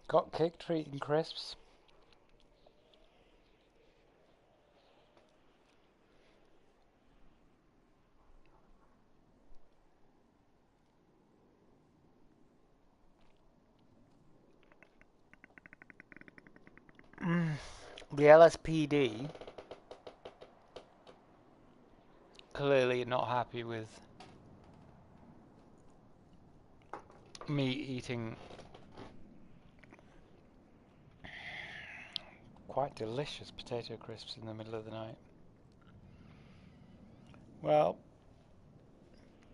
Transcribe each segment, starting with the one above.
Got kicked for eating crisps. The LSPD clearly not happy with me eating quite delicious potato crisps in the middle of the night. Well,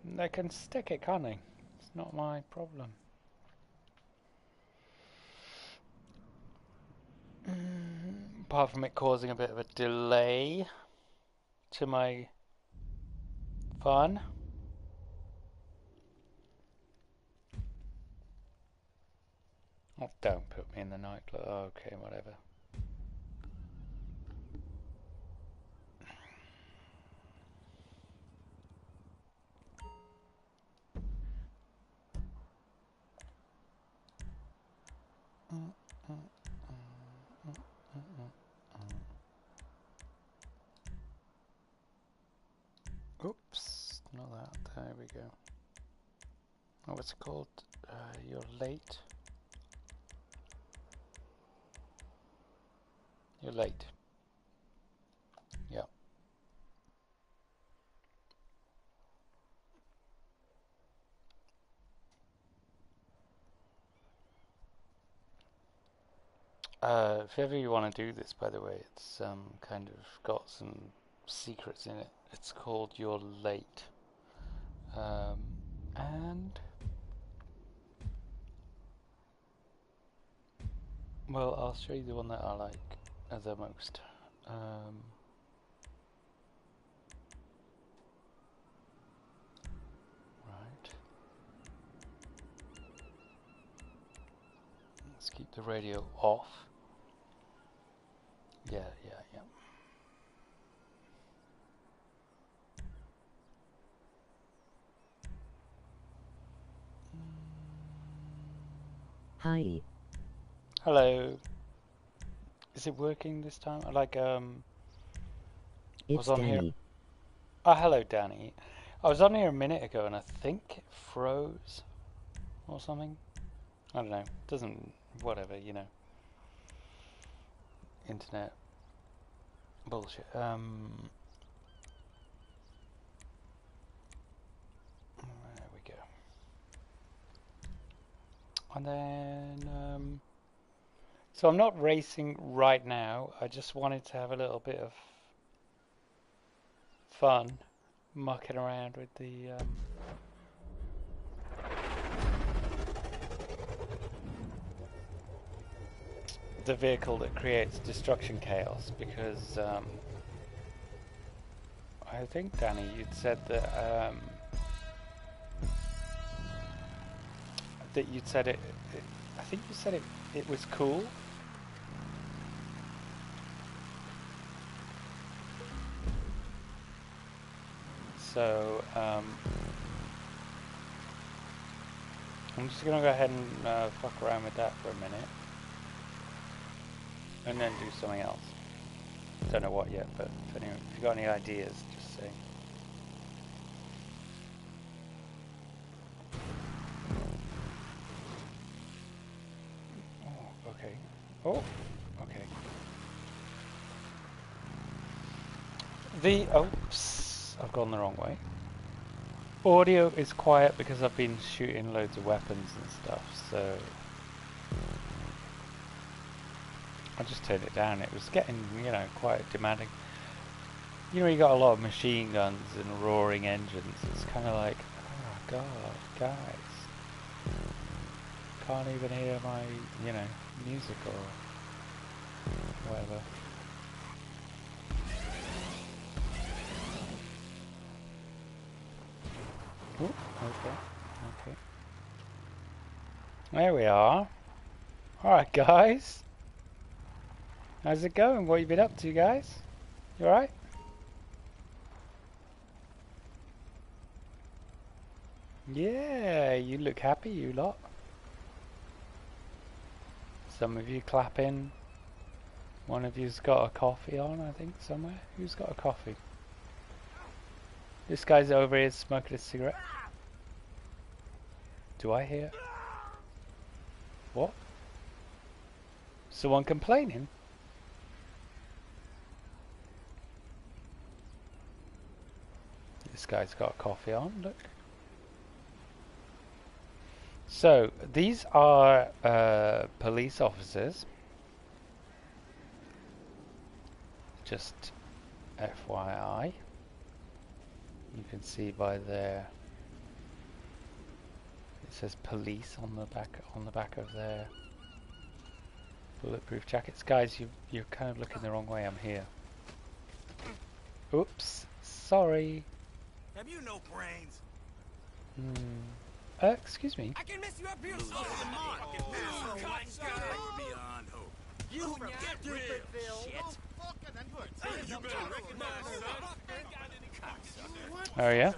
they can stick it, can't they? It's not my problem. Apart from it causing a bit of a delay to my fun. Oh, don't put me in the nightclub. Okay, whatever. Oops, not that. There we go. Oh, what's it called? You're late. You're late. Yeah. If ever you want to do this, by the way, it's kind of got some secrets in it. It's called You're Late. And well, I'll show you the one that I like the most. Right. Let's keep the radio off. Yeah. Hi. Hello. Is it working this time? I was It's on here. Danny. Oh, hello, Danny. I was on here a minute ago and I think it froze or something. I don't know. Doesn't, whatever, internet bullshit. There we go. And then, so I'm not racing right now. I just wanted to have a little bit of fun mucking around with the vehicle that creates destruction chaos because I think, Danny, you'd said that you'd said it. I think you said it was cool. So I'm just gonna go ahead and fuck around with that for a minute, and then do something else. Don't know what yet, but if you got any ideas, just say. Oh, okay. Oh, okay. Oops, I've gone the wrong way. Audio is quiet because I've been shooting loads of weapons and stuff, so I just turned it down. It was getting, quite demanding. You got a lot of machine guns and roaring engines. It's kind of like, oh god, guys, can't even hear my, music or whatever. Ooh, okay. There we are. Alright, guys. How's it going? What you been up to, guys? You alright? Yeah, you look happy, you lot. Some of you clapping. One of you's got a coffee on, I think, somewhere. Who's got a coffee? This guy's over here smoking a cigarette. Do I hear? What? Someone complaining? This guy's got a coffee on, look. So, these are police officers. Just FYI. You can see by their... It says police on the back of their bulletproof jackets. Guys, you're kind of looking the wrong way. I'm here. Oops. Sorry. Have you no brains? Excuse me. I can mess you up here so beyond hope. You get real shit. You better recognize Oh yeah?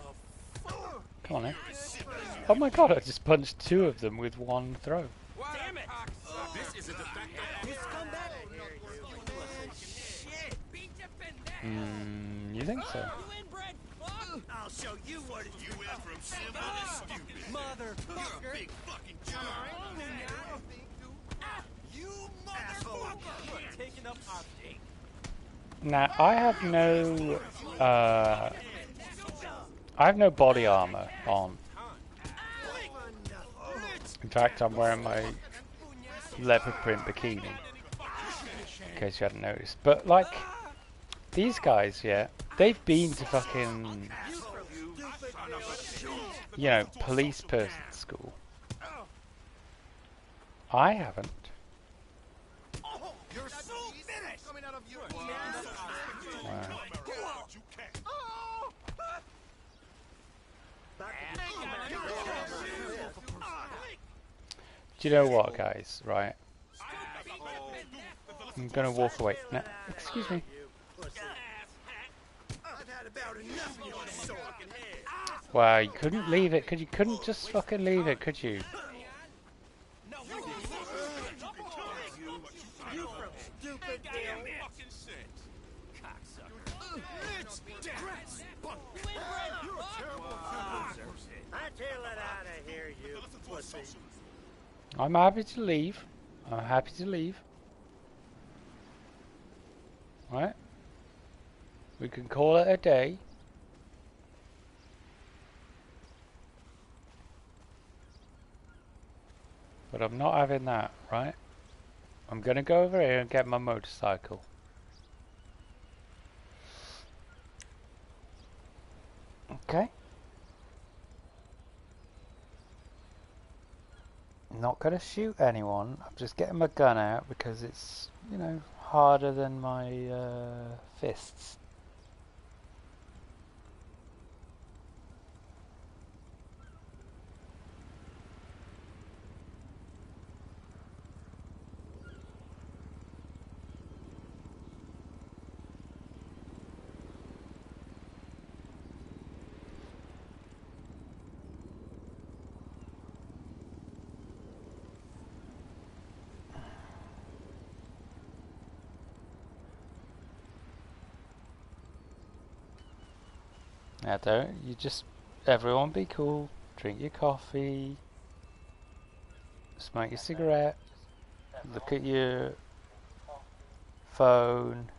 Come on then. Oh my god, I just punched two of them with one throw. Damn it! This is a de facto. You scumbag! Shit! You think so? I'll show you what it is. You went from simple to stupid. Motherfucker! You're a big fucking jerk. You motherfucker! Taking up our date. Now I have no body armor on. In fact, I'm wearing my leopard print bikini, in case you hadn't noticed. But like, these guys, yeah, they've been to fucking, you know, police person school. I haven't. Wow. Do you know what, guys, right? I'm gonna walk away. No, excuse me. Wow, you couldn't leave it, you couldn't just fucking leave it, could you? I'm happy to leave. I'm happy to leave. Right? We can call it a day. But I'm not having that, right? I'm gonna go over here and get my motorcycle. Okay. I'm not gonna shoot anyone. I'm just getting my gun out because it's, you know, harder than my fists. Now don't you just, everyone be cool, drink your coffee, smoke your cigarette, look at your phone.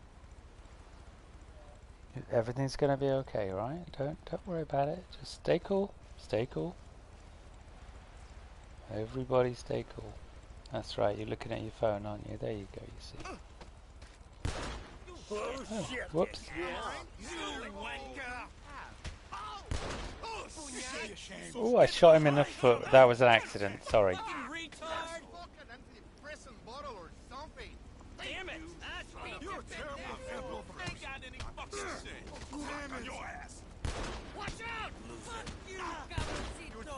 Everything's gonna be okay, right? Don't worry about it. Just stay cool. Stay cool. Everybody stay cool. That's right, you're looking at your phone, aren't you? There you go, you see. Oh, whoops. Oh, I shot him in the foot. That was an accident. Sorry. Damn it! You're terrible. Ain't got any fucking sense. Your ass. Watch out! Fuck you, cabroncito. So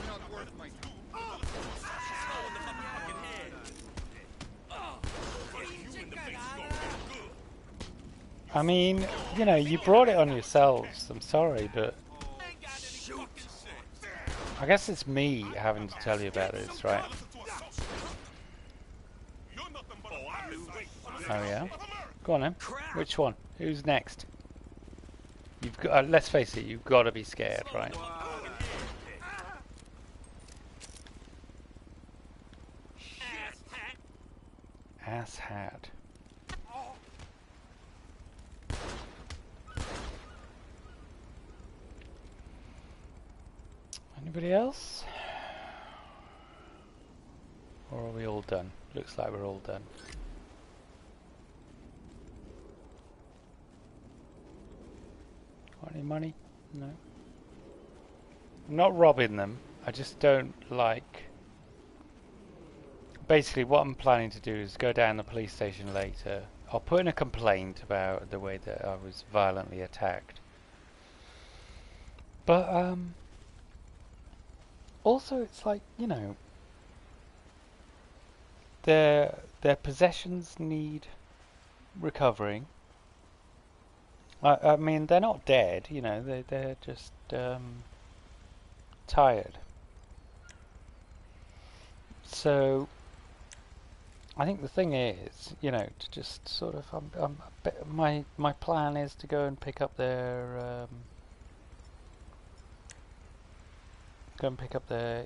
not worth my time. I mean, you know, you brought it on yourselves. I'm sorry, but I guess it's me having to tell you about this, right? Oh yeah? Go on then. Which one? Who's next? You've got. Let's face it. You've got to be scared, right? Ass hat. Anybody else? Or are we all done? Looks like we're all done. Got any money? No. I'm not robbing them. I just don't like... Basically what I'm planning to do is go down the police station later. I'll put in a complaint about the way that I was violently attacked. But also it's like, you know, their possessions need recovering. I mean, they're not dead, you know, they're just tired. So I think the thing is, you know, to just sort of, my plan is to go and pick up their,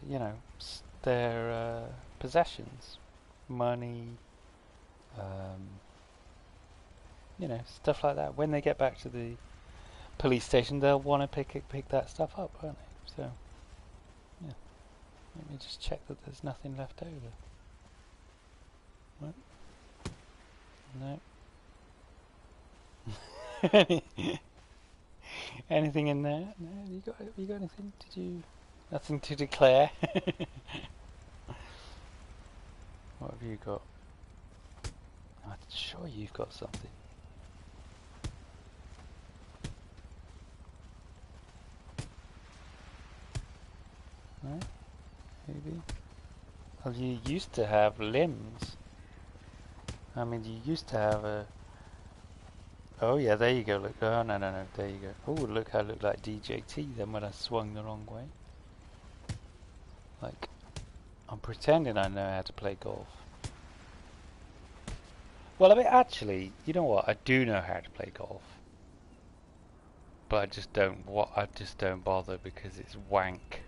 you know, their possessions, money, you know, stuff like that. When they get back to the police station, they'll want to pick that stuff up, won't they? So, yeah. Let me just check that there's nothing left over. What? No. Anything in there? No. You got anything? Did you? Nothing to declare. What have you got? I'm sure you've got something. No? Maybe? Well, you used to have limbs. I mean, you used to have a... Oh yeah, there you go, look. Oh, no, there you go. Oh, look, I look like DJT then when I swung the wrong way. Like, I'm pretending I know how to play golf. Well, I mean, actually, you know what? I do know how to play golf. But I just don't bother because it's wank.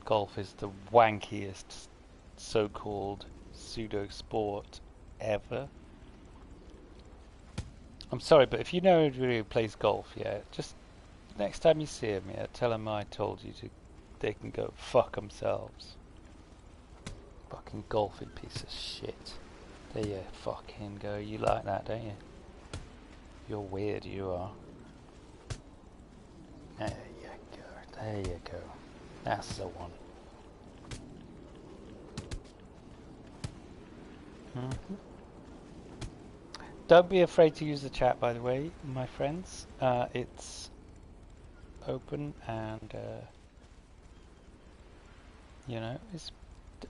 Golf is the wankiest so-called pseudo-sport ever. I'm sorry, but if you know anybody who plays golf, yeah, just next time you see him, yeah, tell him I told you to. They can go fuck themselves. Fucking golfing piece of shit. There you fucking go. You like that, don't you? You're weird, you are. There you go. There you go. That's the one. Mm-hmm. Don't be afraid to use the chat, by the way, my friends. It's open and, you know, it's...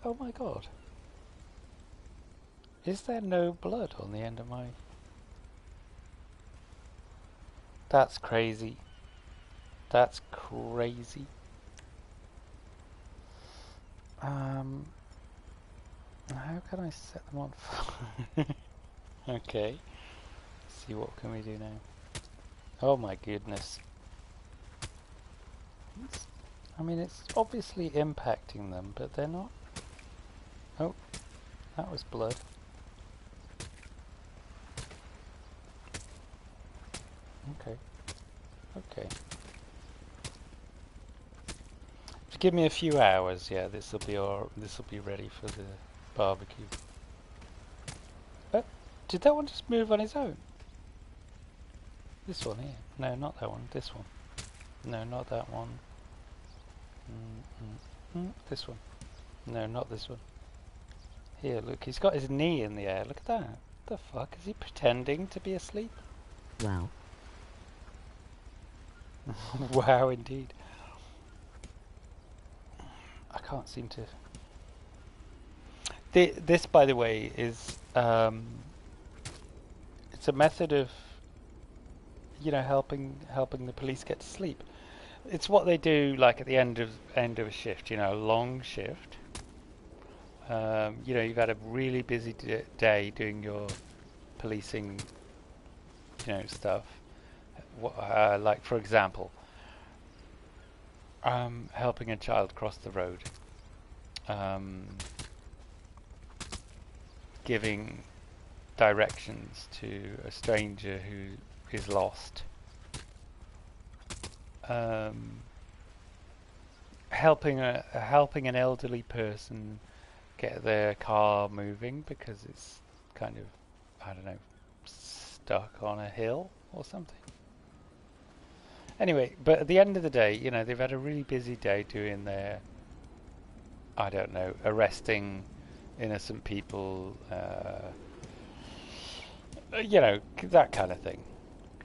Oh my god. Is there no blood on the end of my... That's crazy. That's crazy. How can I set them on fire? Okay. Let's see, what can we do now? Oh my goodness. I mean, it's obviously impacting them, but they're not... Oh, that was blood. Okay. Okay. If you give me a few hours, yeah, this will be ready for the barbecue. Did that one just move on its own? This one here. No, not that one. This one. No, not that one. This one. No, not this one. Here, look, he's got his knee in the air. Look at that. What the fuck? Is he pretending to be asleep? Wow. Wow, indeed. I can't seem to... This, by the way, is... it's a method of, you know, helping the police get to sleep. It's what they do, like, at the end of a shift, you know, a long shift. You know, you've had a really busy day doing your policing, you know, stuff. Like, for example, helping a child cross the road, giving directions to a stranger who is lost, helping an elderly person get their car moving because it's kind of, I don't know, stuck on a hill or something. Anyway, but at the end of the day, you know, they've had a really busy day doing their, I don't know, arresting innocent people, you know, that kind of thing.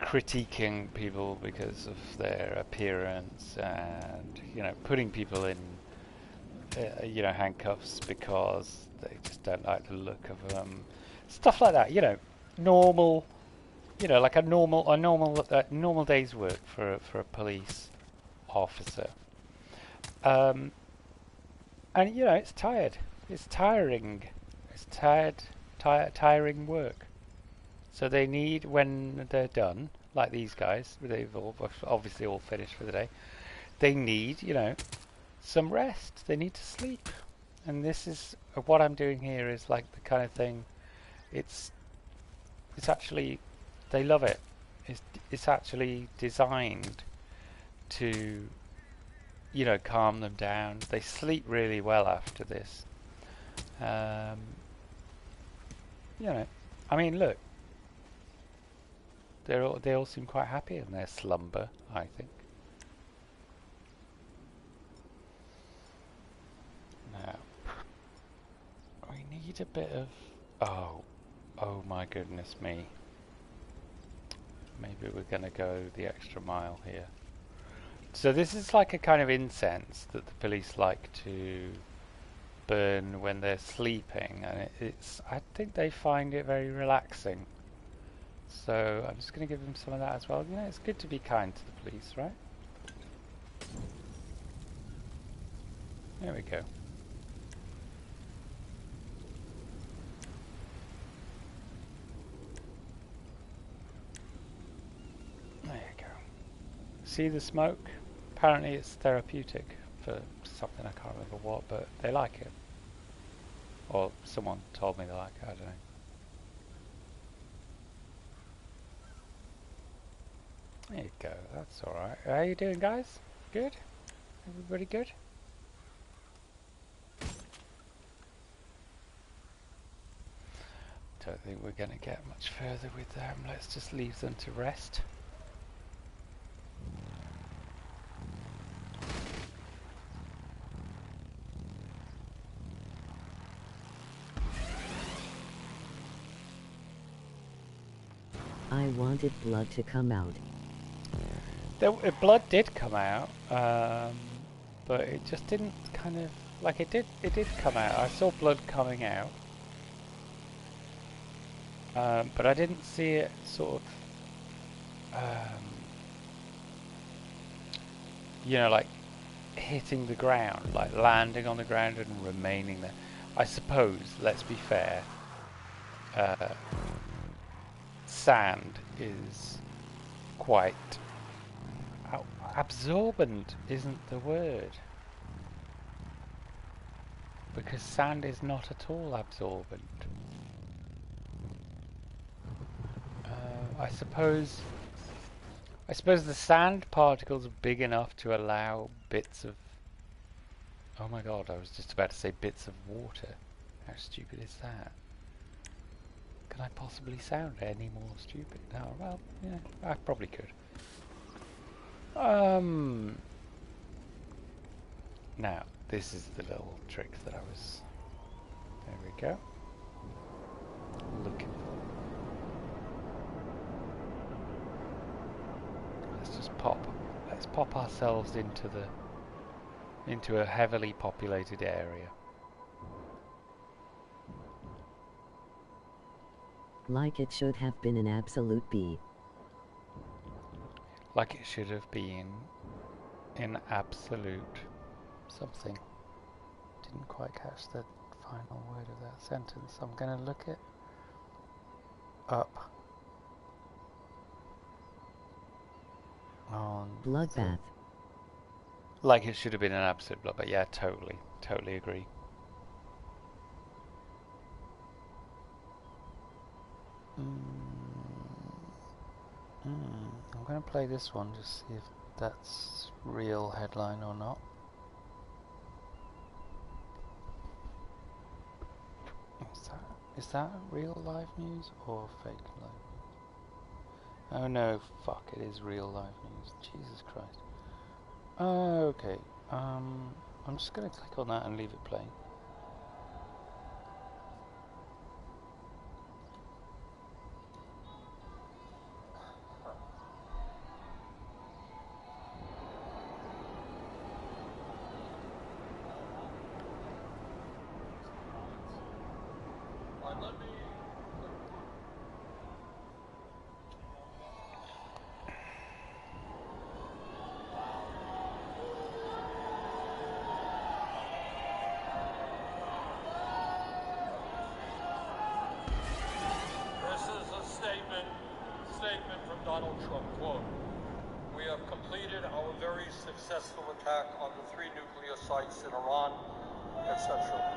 Critiquing people because of their appearance and, you know, putting people in, you know, handcuffs because they just don't like the look of them. Stuff like that, you know, normal, you know, like a normal day's work for a police officer. And, you know, it's tired. It's tiring. It's tiring work. So they need, when they're done, like these guys, they've obviously all finished for the day, they need, you know, some rest. They need to sleep. And this is, what I'm doing here is like the kind of thing, it's actually, they love it. It's actually designed to, you know, calm them down. They sleep really well after this. You know, I mean, look, they all seem quite happy in their slumber, I think. Now, we need a bit of, oh my goodness me. Maybe we're going to go the extra mile here. So this is like a kind of incense that the police like to burn when they're sleeping, and I think they find it very relaxing. So I'm just going to give them some of that as well. You know, it's good to be kind to the police, right? There we go. There you go. See the smoke? Apparently it's therapeutic for something, I can't remember what, but they like it. Or someone told me they like it, I don't know. There you go, that's alright. How you doing, guys? Good? Everybody good? Don't think we're going to get much further with them. Let's just leave them to rest. I wanted blood to come out. Blood did come out, but it just didn't kind of, like it did come out. I saw blood coming out, but I didn't see it sort of, you know, like hitting the ground, like landing on the ground and remaining there. I suppose, let's be fair, sand is quite absorbent isn't the word, because sand is not at all absorbent. I suppose the sand particles are big enough to allow bits of, oh my god, I was just about to say bits of water. How stupid is that? Can I possibly sound any more stupid? No, well, yeah, I probably could. Now, this is the little trick that I was, there we go, looking for. Let's pop ourselves into a heavily populated area. Like it should have been an absolute B. Like it should have been in absolute something. Didn't quite catch the final word of that sentence. I'm going to look it up on Bloodbath. like it should have been an absolute bloodbath. Yeah, totally agree. I'm going to play this one to see if that's real headline or not. Is that real live news or fake live news? Oh no, fuck, it is real live news. Jesus Christ. Okay, I'm just going to click on that and leave it playing. Donald Trump, quote, "We have completed our very successful attack on the 3 nuclear sites in Iran," etc.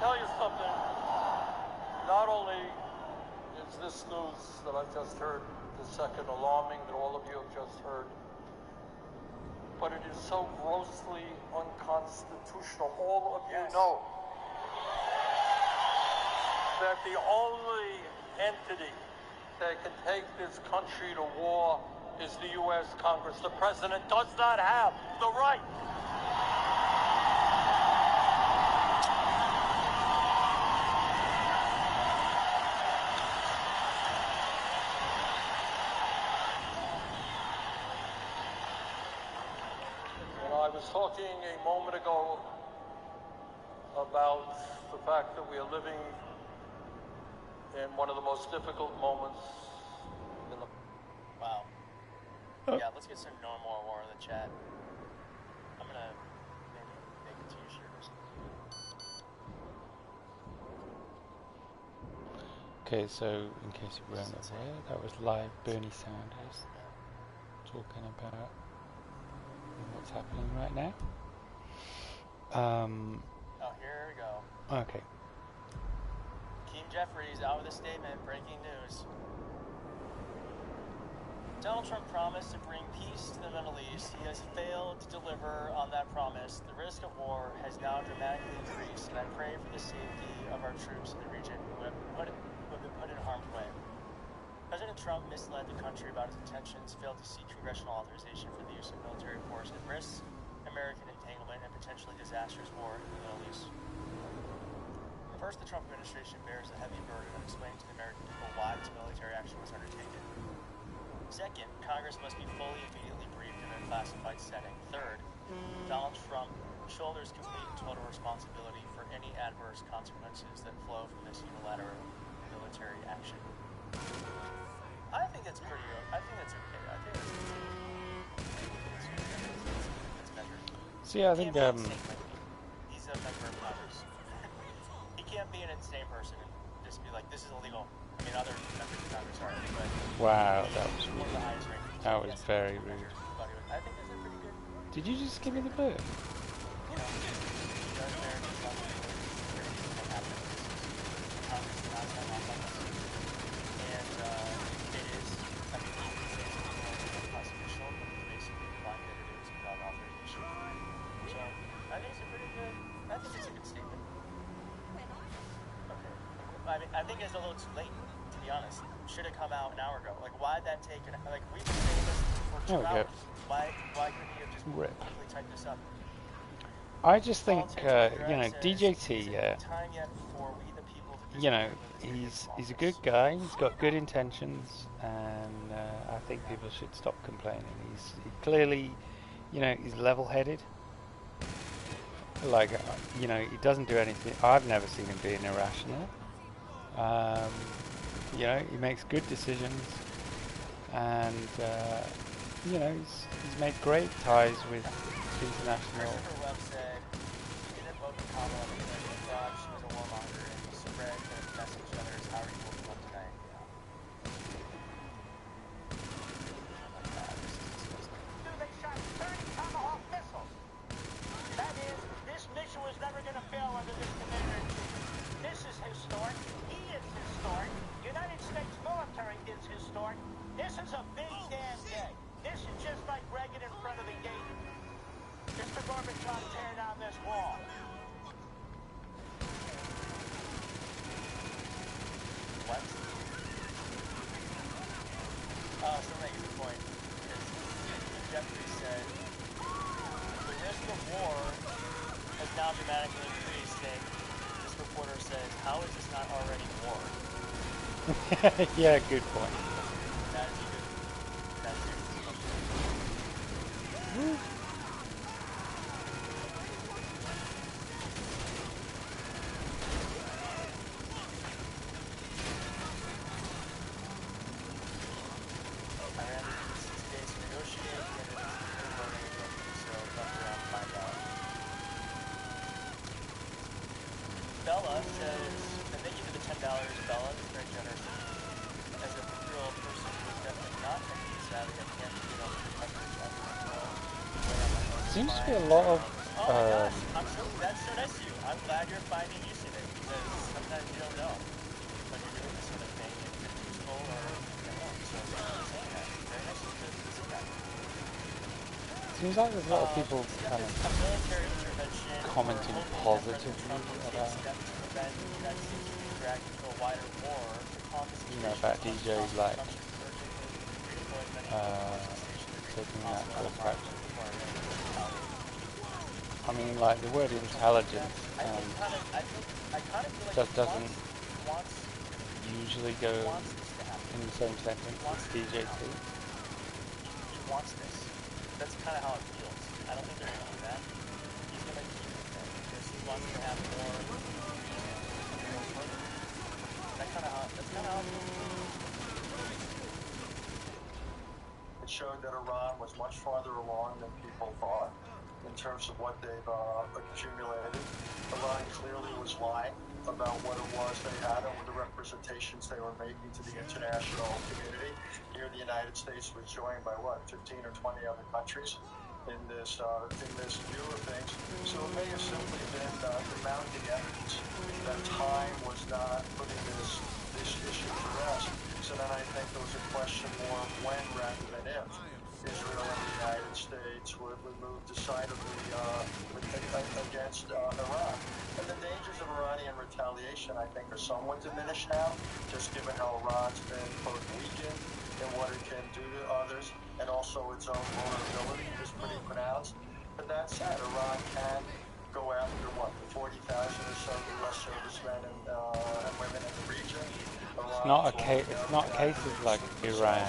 Tell you something, not only is this news that I've just heard the second alarming that all of you have just heard, but it is so grossly unconstitutional. All of you know that the only entity that can take this country to war is the U.S. Congress. The president does not have the right . I was talking a moment ago about the fact that we are living in one of the most difficult moments in the... Wow. Yeah, let's get some no more war in the chat. I'm gonna maybe make a t-shirt or something. Okay, so in case you weren't aware, that was live Bernie Sanders talking about what's happening right now. Oh, here we go. Okay. Keem Jeffries out with a statement, breaking news. Donald Trump promised to bring peace to the Middle East. He has failed to deliver on that promise. The risk of war has now dramatically increased, and I pray for the safety of our troops in the region who have been put in harm's way. President Trump misled the country about his intentions, failed to seek congressional authorization for the use of military force, and risks American entanglement and potentially disastrous war in the Middle East. First, the Trump administration bears a heavy burden of explaining to the American people why this military action was undertaken. Second, Congress must be fully immediately briefed in a classified setting. Third, Donald Trump shoulders complete and total responsibility for any adverse consequences that flow from this unilateral military action. I think that's pretty. I think that's okay. I think that's measured. So yeah, I think He's a member of Congress. He can't be an insane person and just be like, "This is illegal." I mean, other members of Congress are, but wow, that was one of the highest rankings. that was very rude. I think this is pretty good. Did you just give me the book? You know, he does bear responsibility for anything that happens. Congress is not signed off on this. And it is, I mean, unconstitutional, but it's basically implying that it is without authorization. So, I think it's a pretty good, I think it's a good statement. Okay. I mean, I think it's a little too late, to be honest. Should have come out an hour ago. Like, why'd that take, like, we've been saying this for 2 hours. Why couldn't he have just quickly typed this up? I just think, Politics on the you direct know, says, DJT, is it time yet for we the people to you know, participate in the he's a good democracy? guy. He's got good intentions, and I think people should stop complaining. He clearly, you know, he's level-headed. Like, you know, he doesn't do anything. I've never seen him being irrational. Um, you know, he makes good decisions, and you know, he's made great ties with international. Christopher Webb said he didn't vote for Kamala because he thought she was a warmonger and he spread the message to others how he woke up tonight. Do they shot 30 Tomahawk missiles? That is, this mission was never going to fail under this commander-in-chief. This is historic. He is historic. United States military is historic. This is a big damn day. This is just like Reagan in front of the gate. Mr. Gorbachev, tear down this wall. What? Oh, so that makes a point. Because Jeffrey said the risk of war has now dramatically increased, and this reporter says, how is this not already war? Yeah, good point. That is a good. That's a good. Iran needs 6 days to negotiate, and it is voting to do so. Come around and find out. Bella says, and thank you for the $10, Bella. It's very generous of you. As a real person who is definitely not technically savvy, I can't get on the coverage of the world. Seems to be a lot of. Oh my gosh, that's so nice of you. I'm glad you're finding use of it, because sometimes you don't know when you're doing this sort of thing, if it's useful or you don't know. So thank you for saying that. Very nice of you to see that. Seems like there's a lot of people Steph kind is of a military intervention. commenting We're hoping that positively President Trump will take about, steps to prevent the United States from being dragged into a wider war. To calm the you know, situation, about DJs like Trump should urgently redeploy as many forces to the taking region as that possible course of on action. before Iran can retaliate. I mean, like the word intelligence I kind of feel like just he doesn't wants usually go this to happen. in the same sentence as DJT. He wants this. That's kind of how it feels. I don't think they're going to do that. He's going to keep it there because he wants to have more and go further. That's kind of how it feels. It showed that Iran was much farther along than people thought in terms of what they've accumulated. Iran clearly was lying about what it was they had and what the representations they were making to the international community. Here the United States was joined by, 15 or 20 other countries in this view of things. So it may have simply been the mounting evidence that time was not putting this issue to rest. So then I think there was a question more of when rather than if Israel and the United States would move decidedly against Iran. And the dangers of Iranian retaliation, I think, are somewhat diminished now, just given how Iran's been both weakened in what it can do to others, and also its own vulnerability is pretty pronounced. But that said, Iran can go after, the 40,000 or so U.S. servicemen and women in the region. It's not a case. It's not cases like Iran,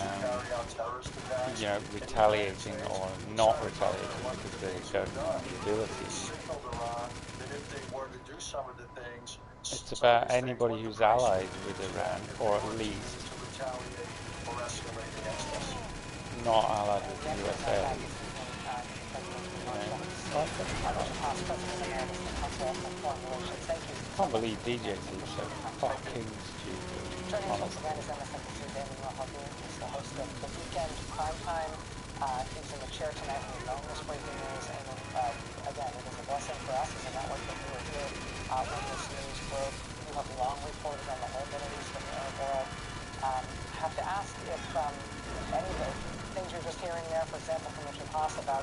you know, retaliating or not retaliating because they don't have the ability. It's about anybody who's allied with Iran, or at least not allied with the USA. I can't believe DJT is so fucking stupid. Honestly. He's the host of the Weekend Primetime. He's in the chair tonight when we're known this breaking news. And again, it is a blessing for us as a network that we were here when this news broke. You have long reported on the liabilities from the Arab world. Have to ask if any of the things you're just hearing there, for example, from Richard Haas about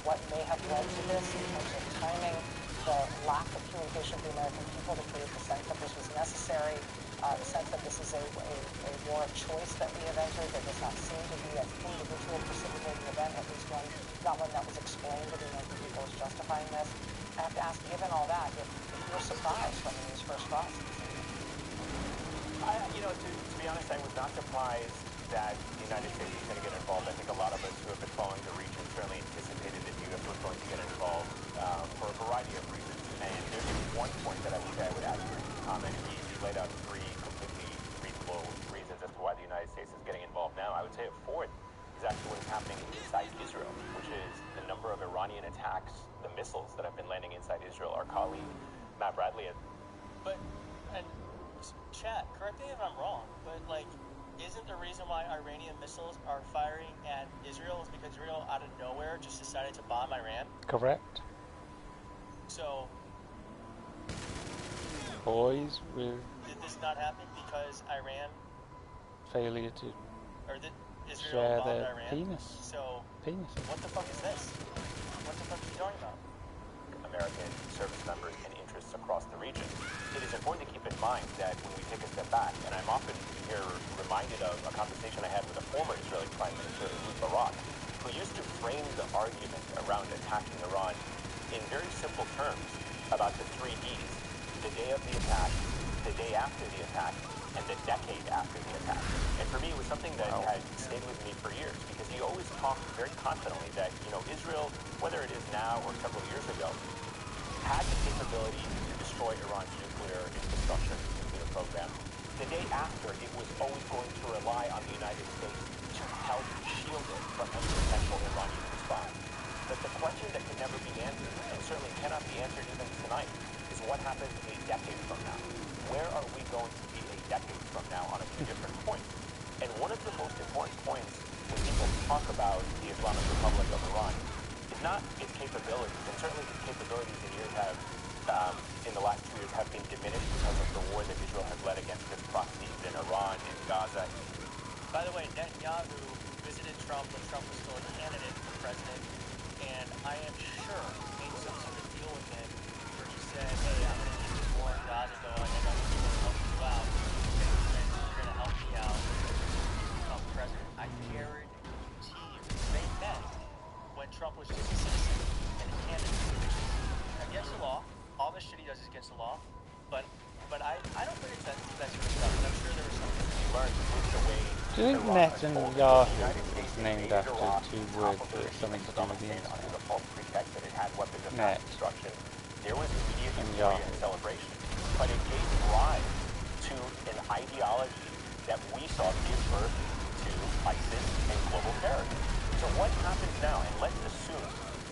what may have led to this in terms of timing, the lack of communication with the American people to create the sense that this was necessary, the sense that this is a war of choice that we have entered. There does not seem to be an individual precipitating event, at least not one that was explained to the American people as justifying this. surprised that the United States is going to get involved. I think a lot of us who have been following the region certainly anticipated that the U.S. was going to get involved for a variety of reasons. And there's one point that I would say I would add to your comment. He laid out three completely reasonable reasons as to why the United States is getting involved now. I would say a fourth is actually what is happening inside Israel, which is the number of Iranian attacks, the missiles that have been landing inside Israel. Our colleague, Matt Bradley. But, and chat, correct me if I'm wrong, but like, isn't the reason why Iranian missiles are firing at Israel is because Israel out of nowhere just decided to bomb Iran? Correct. So, Boys with did this not happen because Iran, failure to or did Israel share bombed their Iran? penis. So, Penises. what the fuck is this? What the fuck are you talking about? American service members and interests across the region. It is important to keep in mind that when we take a step back, and I'm often here reminded of a conversation I had with a former Israeli Prime Minister, Ehud Barak, who used to frame the argument around attacking Iran in very simple terms about the three Ds: the day of the attack, the day after the attack, and the decade after the attack. And for me, it was something that had stayed with me for years, because he always talked very confidently that, Israel, whether it is now or several years ago, had the capability to destroy Iran's nuclear infrastructure, nuclear program. The day after, it was always going to rely on the United States to help shield it from any potential Iranian response. But the question that can never be answered, and certainly cannot be answered even tonight, is what happens a decade from now? Where are we going to be a decade from now on a few different points? And one of the most important points when people talk about the Islamic Republic of Iran is not its capabilities, and certainly its capabilities in the last 2 years have been diminished because of the war that Israel has led against its proxies in Iran, in Gaza. By the way, Netanyahu visited Trump when Trump was still a candidate for president, and I am sure made some sort of deal with him where he said, hey, I'm going to keep this war in Gaza going, and I'm going to help you out, and you're going to help me out to become president. I guarantee you, they met when Trump was just a citizen and a candidate. Against the law. All this shit he does is against the law. But I don't think that's sort of stuff. And I'm sure there was something He learned with the way Do you think Netanyahu is named after two words that have something to do with the under internet? the false pretext that it had weapons of Net. mass destruction. There was immediate And euphoria Yahoo. and celebration. But it gave rise to an ideology that we saw give birth to ISIS and global terrorism. So what happens now, and let's assume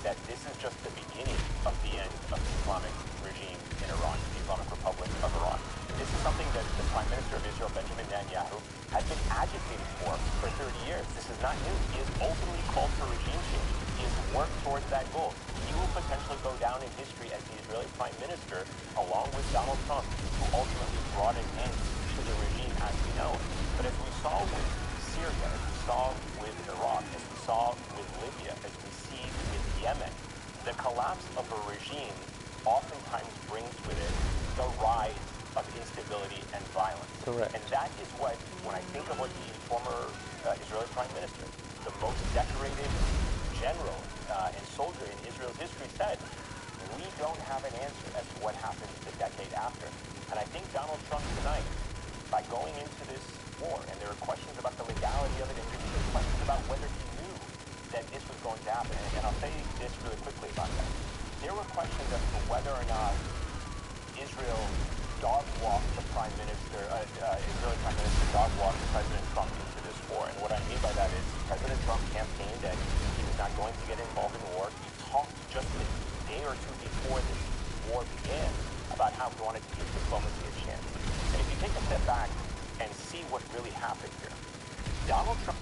that this is just the beginning of the end of the Islamic regime in Iran, the Islamic Republic of Iran. This is something that the Prime Minister of Israel, Benjamin Netanyahu, has been agitating for 30 years. This is not new. He has openly called for regime change. He has worked towards that goal. He will potentially go down in history as the Israeli Prime Minister, along with Donald Trump, who ultimately brought an end to the regime as we know it. But as we saw with Syria, as we saw with Iraq, as we saw with Libya, as we see with Yemen, the collapse of a regime oftentimes brings with it the rise of instability and violence. Correct. And that is what, when I think of what the former Israeli Prime Minister, the most decorated general and soldier in Israel's history, said, we don't have an answer as to what happens the decade after. And I think Donald Trump tonight, by going into this war, and there are questions about the legality of it, and there's questions about whether he knew that this was going to happen. And I'll say this really quickly about that. There were questions as to whether or not Israel dog-walked the Prime Minister, Israeli Prime Minister dog-walked President Trump into this war. And what I mean by that is President Trump campaigned that he was not going to get involved in the war. He talked just a day or two before this war began about how he wanted to give diplomacy a chance. And if you take a step back and see what really happened here, Donald Trump...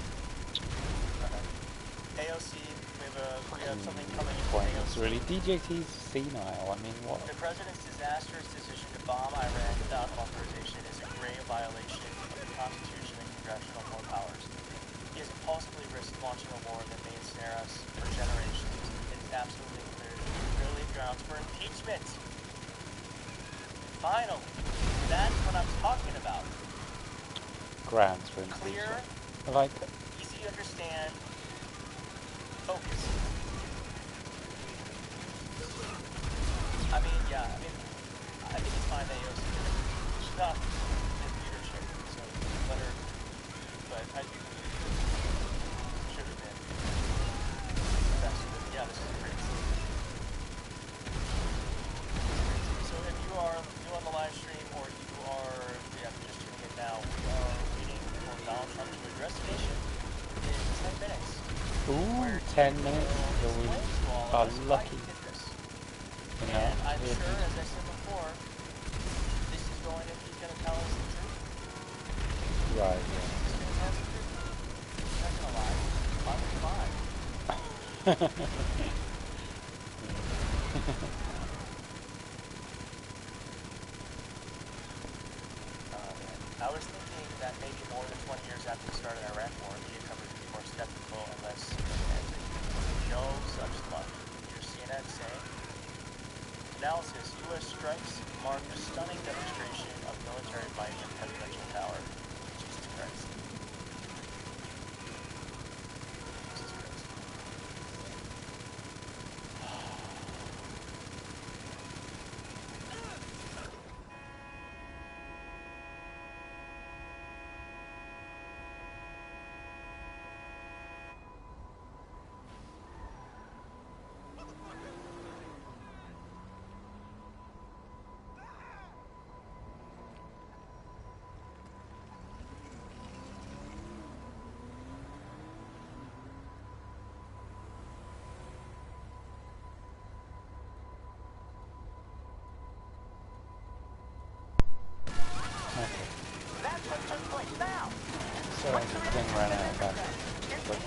AOC, we have something coming in Point. AOC. It's really DJT's senile. I mean, what? The president's disastrous decision to bomb Iran without authorization is a grave violation of the Constitution and congressional war powers. He has impulsively risked launching a war that may ensnare us for generations. It is absolutely clear that there are clearly grounds for impeachment. Finally, that's what I'm talking about. Grounds for Clear, impeachment. I like it. easy to understand, focus. I think it's fine that AOC, she's not in leadership, so let her 10 minutes will till we explain to all are of us why lucky he did this. enough And I'm to hear sure, him. as I said before, this is going to, he's going to tell us the truth. Right, He's going to tell us the truth. He's not going to lie. Why would he lie? I was thinking that maybe more than 20 years after the start of the Iraq War, media coverage would be more skeptical and less romantic. No such luck. Here's CNN saying, analysis, U.S. strikes mark a stunning demonstration of military might and presidential power. Jesus Christ. Jesus Christ. Okay. That's what took place now. So the thing ran out of battery. But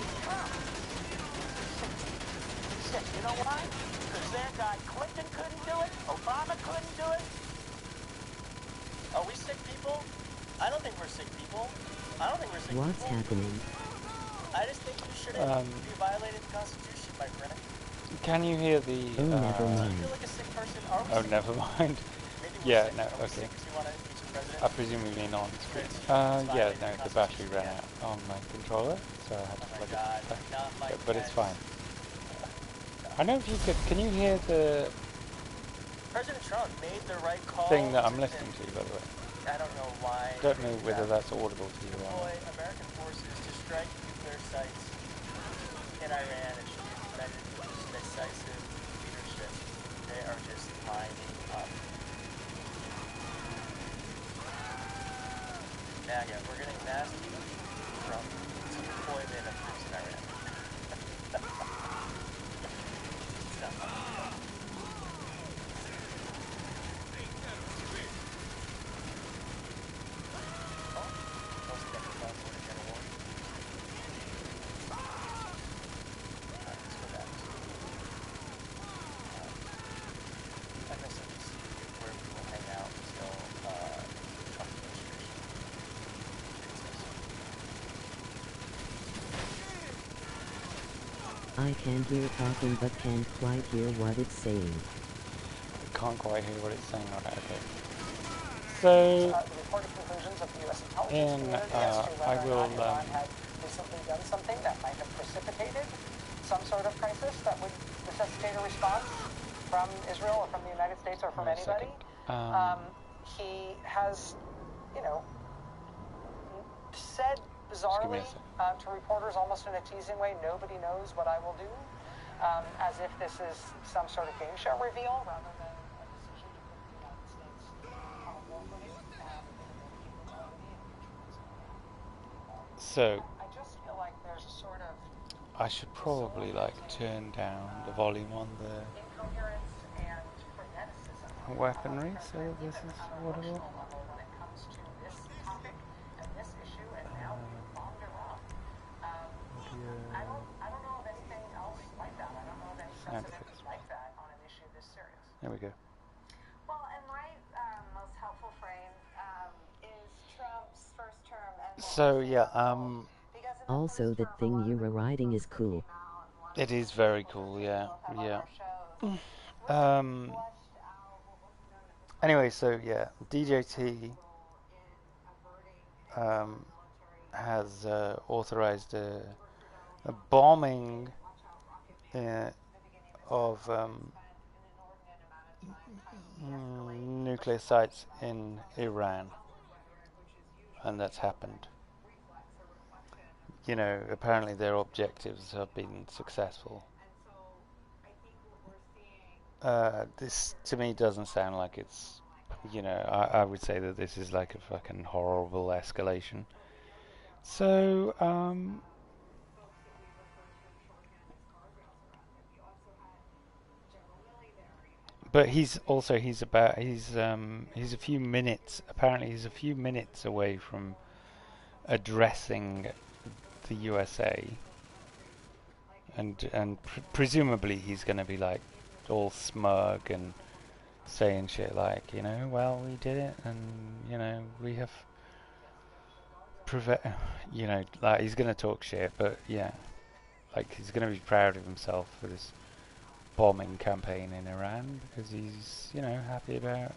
Sick. You know why? Because their guy Clinton couldn't do it. Obama couldn't do it. Are we sick people? I don't think we're sick people. I don't think we're sick What's people. happening? I just think you shouldn't be violating the Constitution, my friend. can you hear the... Oh, never Do you mind. feel like a sick person? Are we oh, sick? never mind. Maybe we're Yeah, sick. no, Are we okay. sick 'cause you want to impeach the president? I presume you mean on screen. It's Yeah, violating no, the the battery Constitution ran again. out on my controller, so I had to Oh my plug God, it back. not my But it's friends. fine. I know if you could... Can you hear the President Trump made the right call. thing that I'm to listening to, by the way? I don't know why. I don't know whether that's audible to you or Deploy not. American forces to strike nuclear sites in Iran and should be commended for this decisive leadership. They are just lining up. Now, yeah, we're getting nasty from some deployment of troops in Iran. It's not fun. Most technical for the general war. Alright, let's go back to MSNBC, where we will hang out until Trump administration fixes. I can hear talking but can't quite hear what it's saying. I can't quite hear what it's saying. Right, okay. So, The reported conclusions of the U.S. intelligence in, community as to I whether or will, not Iran had recently done something that might have precipitated some sort of crisis that would necessitate a response from Israel or from the United States or from wait a anybody. second. He has, you know, said Just give me bizarrely a second. to reporters almost in a teasing way, nobody knows what I will do, as if this is some sort of game show reveal rather than a decision to put the United States on a war footing and keep neutrality and control. So, I just feel like there's a sort of I should probably like turn down the volume on the incoherence and freneticism weaponry so that this is audible. level when it comes to this topic and this issue, and now we've bombed Iran. I don't know of anything else like that. I don't know of any Sound precedent effects. like that on an issue this serious. There we go. Well, and my most helpful frame is Trump's first term and So yeah, because in the Also, first that term, a thing lot you of were the writing is folks that cool. came out and wanted it is to very have cool. on Yeah, their yeah. shows really fleshed out what was known at the time Anyway, so yeah, DJT in averting has authorized a bombing of nuclear sites in Iran, and that's happened. You know, apparently their objectives have been successful. This to me doesn't sound like it's, you know, I would say that this is like a fucking horrible escalation. So, But he's also he's a few minutes, apparently he's a few minutes away from addressing the USA, and presumably he's going to be like all smug and saying shit like, you know, well, we did it, and you know, we have you know, like he's going to talk shit, but yeah, like he's going to be proud of himself for this bombing campaign in Iran because he's, you know, happy about.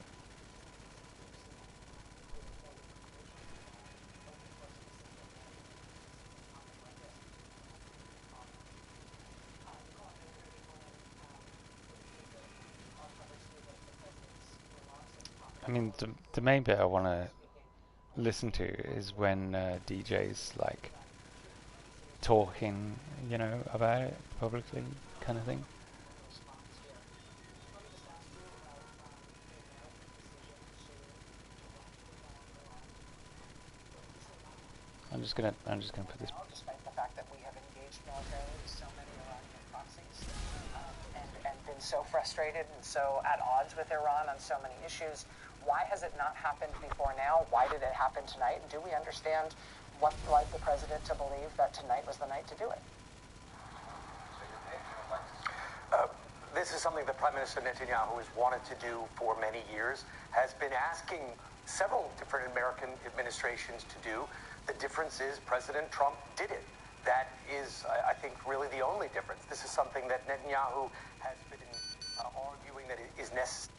I mean, the main bit I want to listen to is when DJ's like talking, you know, about it publicly, kind of thing. I'm just gonna put this. Despite the fact that we have engaged militarily with so many Iranian proxies, and been so frustrated and so at odds with Iran on so many issues, why has it not happened before now? Why did it happen tonight? Do we understand what led the president to believe that tonight was the night to do it? This is something that Prime Minister Netanyahu has wanted to do for many years, has been asking several different American administrations to do. The difference is President Trump did it. That is, I think, really the only difference. This is something that Netanyahu has been arguing that it is necessary.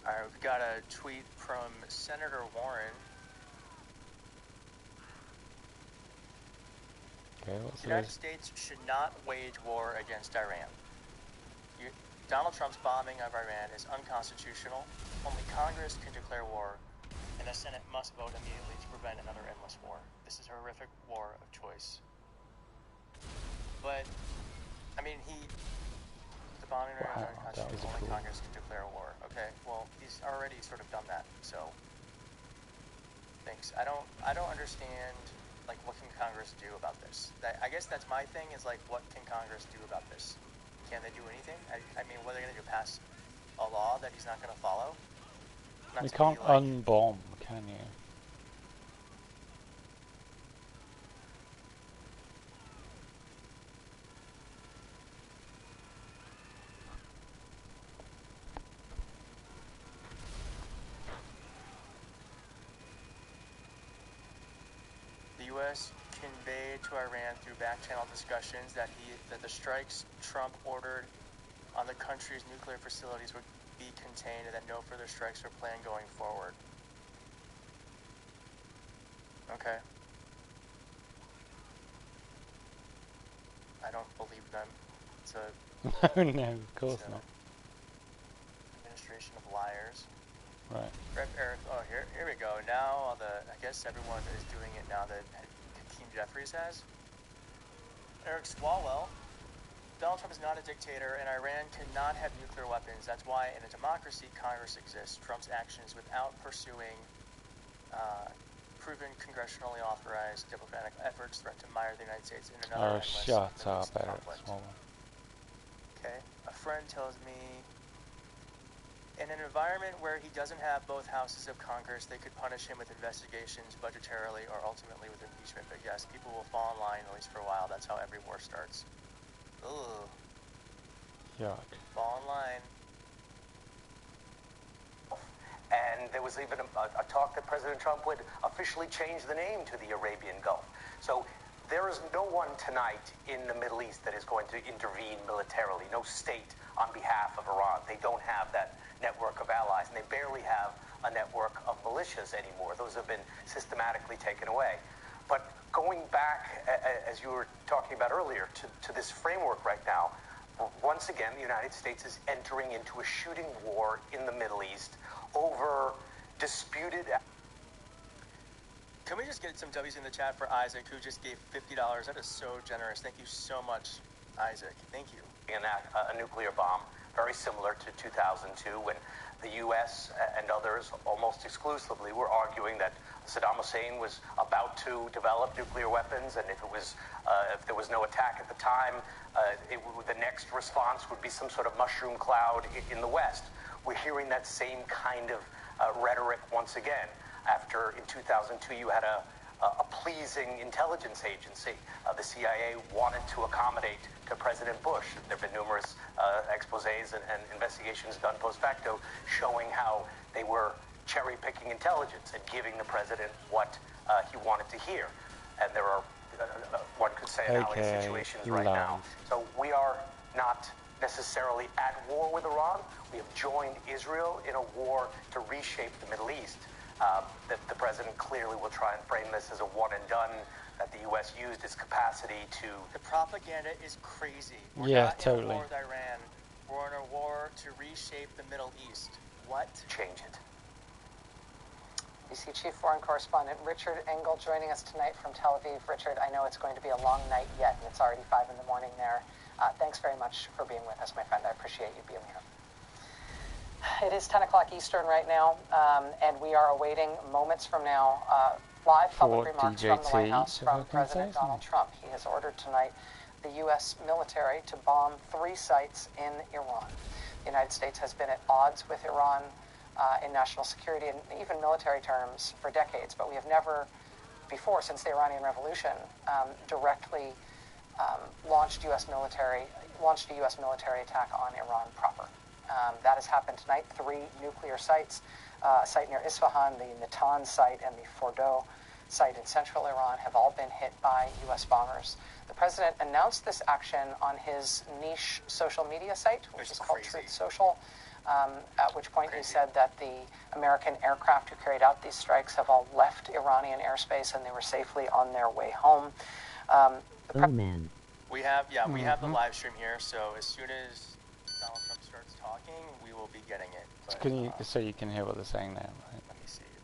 All right, we've got a tweet from Senator Warren. Okay, what's The United States should not wage war against Iran. Donald Trump's bombing of Iran is unconstitutional. Only Congress can declare war, and the Senate must vote immediately to prevent another endless war. This is a horrific war of choice. But, I mean, the bombing of Iran is unconstitutional. Only Congress can declare war. Okay, well, he's already sort of done that, so thanks. I don't understand, like, what can Congress do about this? I guess that's my thing, is like, what can Congress do about this? Can they do anything? I mean, what are they going to do? Pass a law that he's not going to follow? You can't unbomb, can you? The U.S. conveyed to Iran through back-channel discussions that the strikes Trump ordered on the country's nuclear facilities would be contained and that no further strikes are planned going forward. Okay. I don't believe them. It's a no, of course not. Administration of liars. Right. Rep Eric. Oh, here we go. Now I guess everyone is doing it now that Hakeem Jeffries has. Eric Swalwell. Donald Trump is not a dictator, and Iran cannot have nuclear weapons. That's why, in a democracy, Congress exists. Trump's actions without pursuing proven congressionally authorized diplomatic efforts threaten to mire the United States in another endless shut up, Eric conflict. Swalwell. Okay. A friend tells me, in an environment where he doesn't have both houses of Congress, they could punish him with investigations budgetarily or ultimately with impeachment. But yes, people will fall in line, at least for a while. That's how every war starts. Ugh. Yuck. Fall in line. And there was even a talk that President Trump would officially change the name to the Arabian Gulf. So there is no one tonight in the Middle East that is going to intervene militarily, no state on behalf of Iran. They don't have that network of allies, and they barely have a network of militias anymore. Those have been systematically taken away. But going back, as you were talking about earlier, to this framework right now, once again, the United States is entering into a shooting war in the Middle East over disputed... Can we just get some W's in the chat for Isaac, who just gave $50? That is so generous. Thank you so much, Isaac. Thank you. ...a nuclear bomb very similar to 2002 when the U.S. and others almost exclusively were arguing that Saddam Hussein was about to develop nuclear weapons, and if there was no attack at the time, the next response would be some sort of mushroom cloud in the West. We're hearing that same kind of rhetoric once again. After in 2002 you had a pleasing intelligence agency. The CIA wanted to accommodate to President Bush. There have been numerous exposés and investigations done post facto showing how they were cherry-picking intelligence and giving the president what he wanted to hear. And there are, one could say, analogous situations right now. So we are not necessarily at war with Iran. We have joined Israel in a war to reshape the Middle East. That the president clearly will try and frame this as a one and done, that the U.S. used its capacity to... The propaganda is crazy. We're Yeah, not totally. in a war with Iran. We're in a war to reshape the Middle East. What? Change it. BBC Chief Foreign Correspondent Richard Engel joining us tonight from Tel Aviv. Richard, I know it's going to be a long night yet, and it's already 5 in the morning there. Thanks very much for being with us, my friend. I appreciate you being here. It is 10 o'clock Eastern right now, and we are awaiting moments from now live public remarks from the White House from President Donald Trump. He has ordered tonight the U.S. military to bomb 3 sites in Iran. The United States has been at odds with Iran in national security and even military terms for decades, but we have never before, since the Iranian Revolution, directly launched a U.S. military attack on Iran proper. That has happened tonight. 3 nuclear sites, a site near Isfahan, the Natanz site, and the Fordow site in central Iran have all been hit by U.S. bombers. The president announced this action on his niche social media site, which is called Truth Social, at which point he said that the American aircraft who carried out these strikes have all left Iranian airspace and they were safely on their way home. Oh man. We have the live stream here, so as soon as Donald Trump starts talking, we will be getting it. But, so you can hear what they're saying now, right? Let me see if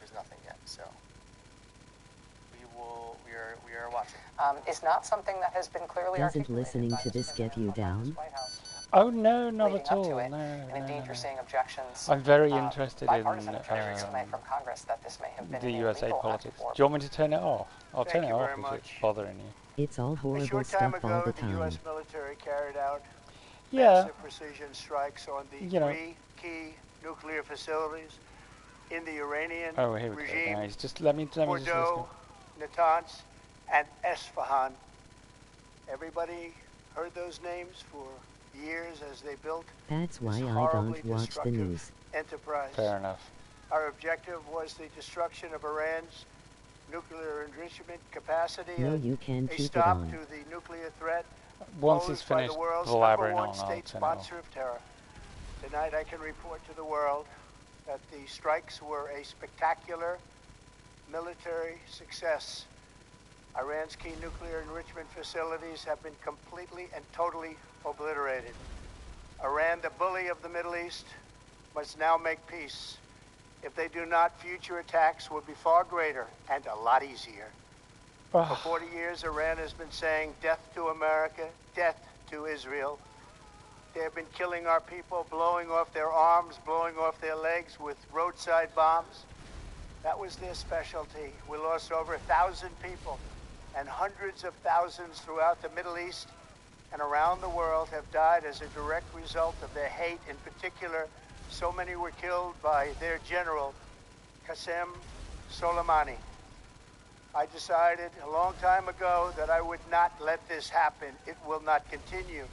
there's nothing yet, so we are watching. Is not something that has been clearly Doesn't listening to this get you down? Oh no, not at all. And indeed, you're seeing objections. I'm very interested in tonight from Congress that this may have been the USA politics. Do you want me to turn it off? I'll turn it off if it's bothering you. It's all horrible stuff all the time. The U.S. military carried out Yeah. massive precision strikes on the 3 key nuclear facilities in the Iranian regime. Nice. Just let me just Fordow, Natanz, and Esfahan. Everybody heard those names for years as they built That's why this I horribly don't watch the news. enterprise. Fair enough. Our objective was the destruction of Iran's nuclear enrichment capacity No, and you can a keep it stop on. to the nuclear threat Once he's posed by finished the world's blabbering #1 on, I'll state turn it off. sponsor of terror. Tonight I can report to the world that the strikes were a spectacular military success. Iran's key nuclear enrichment facilities have been completely and totally obliterated. Iran, the bully of the Middle East, must now make peace. If they do not, future attacks will be far greater and a lot easier. For 40 years, Iran has been saying death to America, death to Israel. They have been killing our people, blowing off their arms, blowing off their legs with roadside bombs. That was their specialty. We lost over 1,000 people, and hundreds of thousands throughout the Middle East and around the world have died as a direct result of their hate. In particular, so many were killed by their general, Qasem Soleimani. I decided a long time ago that I would not let this happen. It will not continue.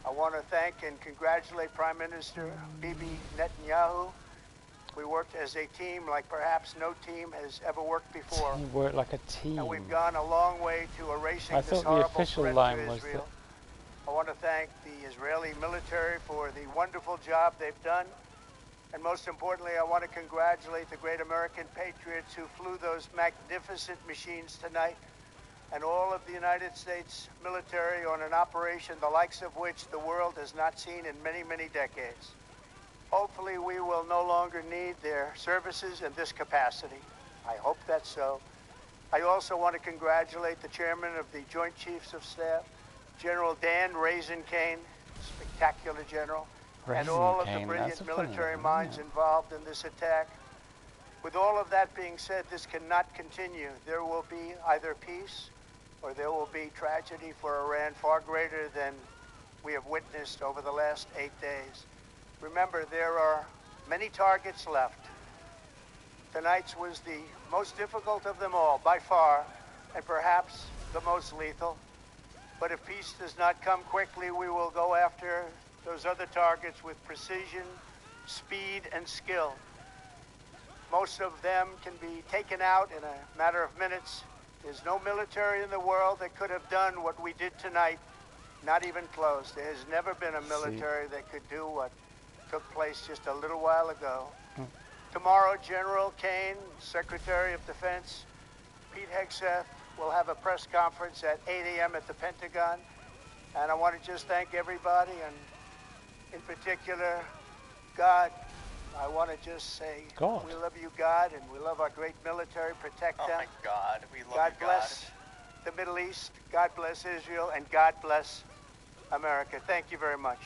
I want to thank and congratulate Prime Minister Bibi Netanyahu. We worked as a team like perhaps no team has ever worked before. We work like a team. And we've gone a long way to erasing I this thought the horrible official threat line to was Israel. that I want to thank the Israeli military for the wonderful job they've done. And most importantly, I want to congratulate the great American patriots who flew those magnificent machines tonight, and all of the United States military on an operation the likes of which the world has not seen in many, many decades. Hopefully, we will no longer need their services in this capacity. I hope that's so. I also want to congratulate the chairman of the Joint Chiefs of Staff, General Dan Raisin Kane, spectacular general, and Raisin all of the Cane, that's a brilliant funny military name, minds isn't it? involved in this attack. With all of that being said, this cannot continue. There will be either peace or there will be tragedy for Iran far greater than we have witnessed over the last 8 days. Remember, there are many targets left. Tonight's was the most difficult of them all, by far, and perhaps the most lethal. But if peace does not come quickly, we will go after those other targets with precision, speed, and skill. Most of them can be taken out in a matter of minutes. There's no military in the world that could have done what we did tonight, not even close. There has never been a military that could do what took place just a little while ago. Tomorrow, General Kane, Secretary of Defense, Pete Hegseth will have a press conference at 8 a.m. at the Pentagon. And I want to just thank everybody, and in particular, God. I want to just say, God. we love you, God, and we love our great military. Protect them. Oh my God, we love God you, bless the Middle East. God bless Israel, and God bless America. Thank you very much.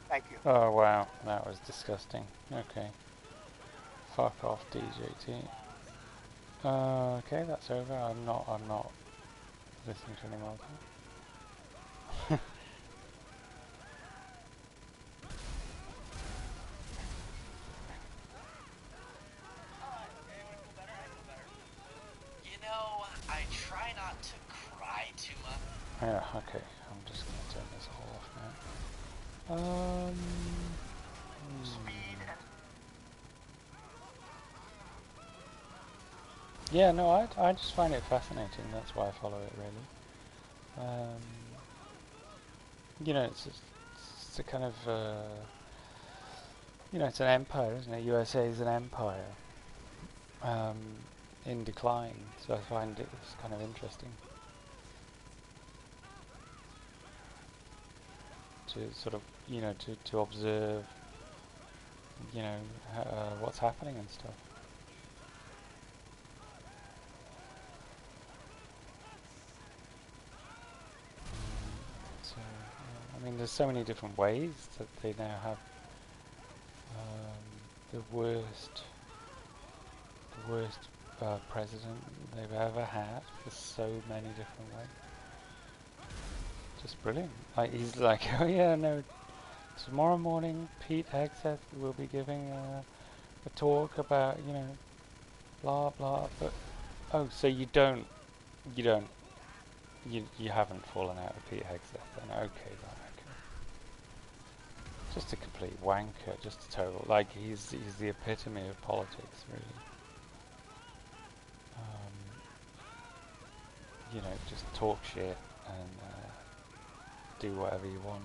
Thank you. Oh wow, that was disgusting. Okay. Fuck off, DJT. Okay, that's over. I'm not listening to any more of that. You know, I try not to cry too much. Yeah, okay. I'm just gonna turn this all off now. Yeah, no, I just find it fascinating. That's why I follow it, really. You know, it's a kind of, you know, it's an empire, isn't it? USA is an empire in decline, so I find it kind of interesting to sort of, you know, to observe, you know, what's happening and stuff. So, I mean, there's so many different ways that they now have the worst president they've ever had for so many different ways. Just brilliant. Like, he's like, oh yeah, no, tomorrow morning Pete Hegseth will be giving a talk about, you know, blah blah, but oh, so you haven't fallen out with Pete Hegseth then? Okay, right, okay. Just a complete wanker, just a total, like, he's the epitome of politics, really. You know, just talk shit and do whatever you want.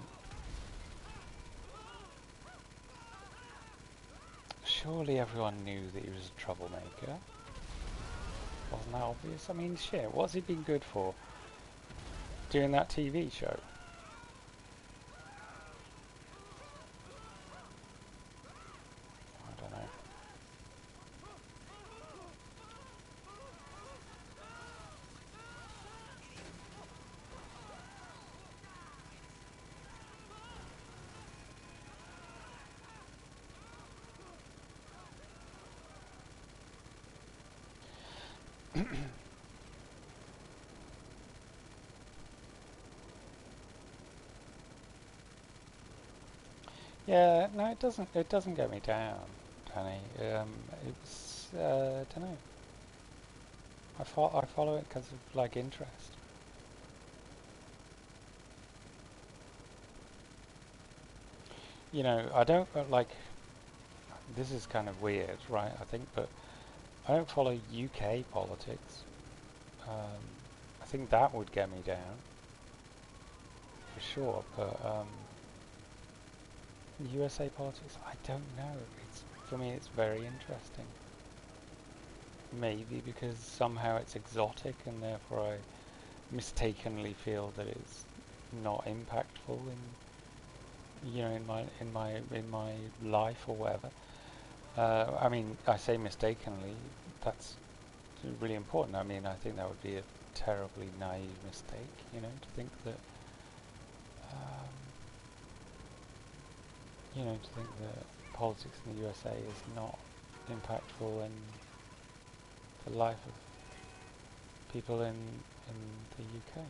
Surely everyone knew that he was a troublemaker. Wasn't that obvious? I mean, shit, what's he been good for? Doing that TV show? I don't know. Yeah, no, it doesn't get me down, Danny. It's, don't know. I follow it because of, like, interest. You know, I don't, like, this is kind of weird, right, I think, but I don't follow UK politics. I think that would get me down, for sure, but, USA politics, I don't know. For me, it's very interesting. Maybe because somehow it's exotic, and therefore I mistakenly feel that it's not impactful in, you know, in my life or whatever. I mean, I say mistakenly. That's really important. I mean, I think that would be a terribly naive mistake, you know, to think that you know, to think that politics in the USA is not impactful in the life of people in the UK.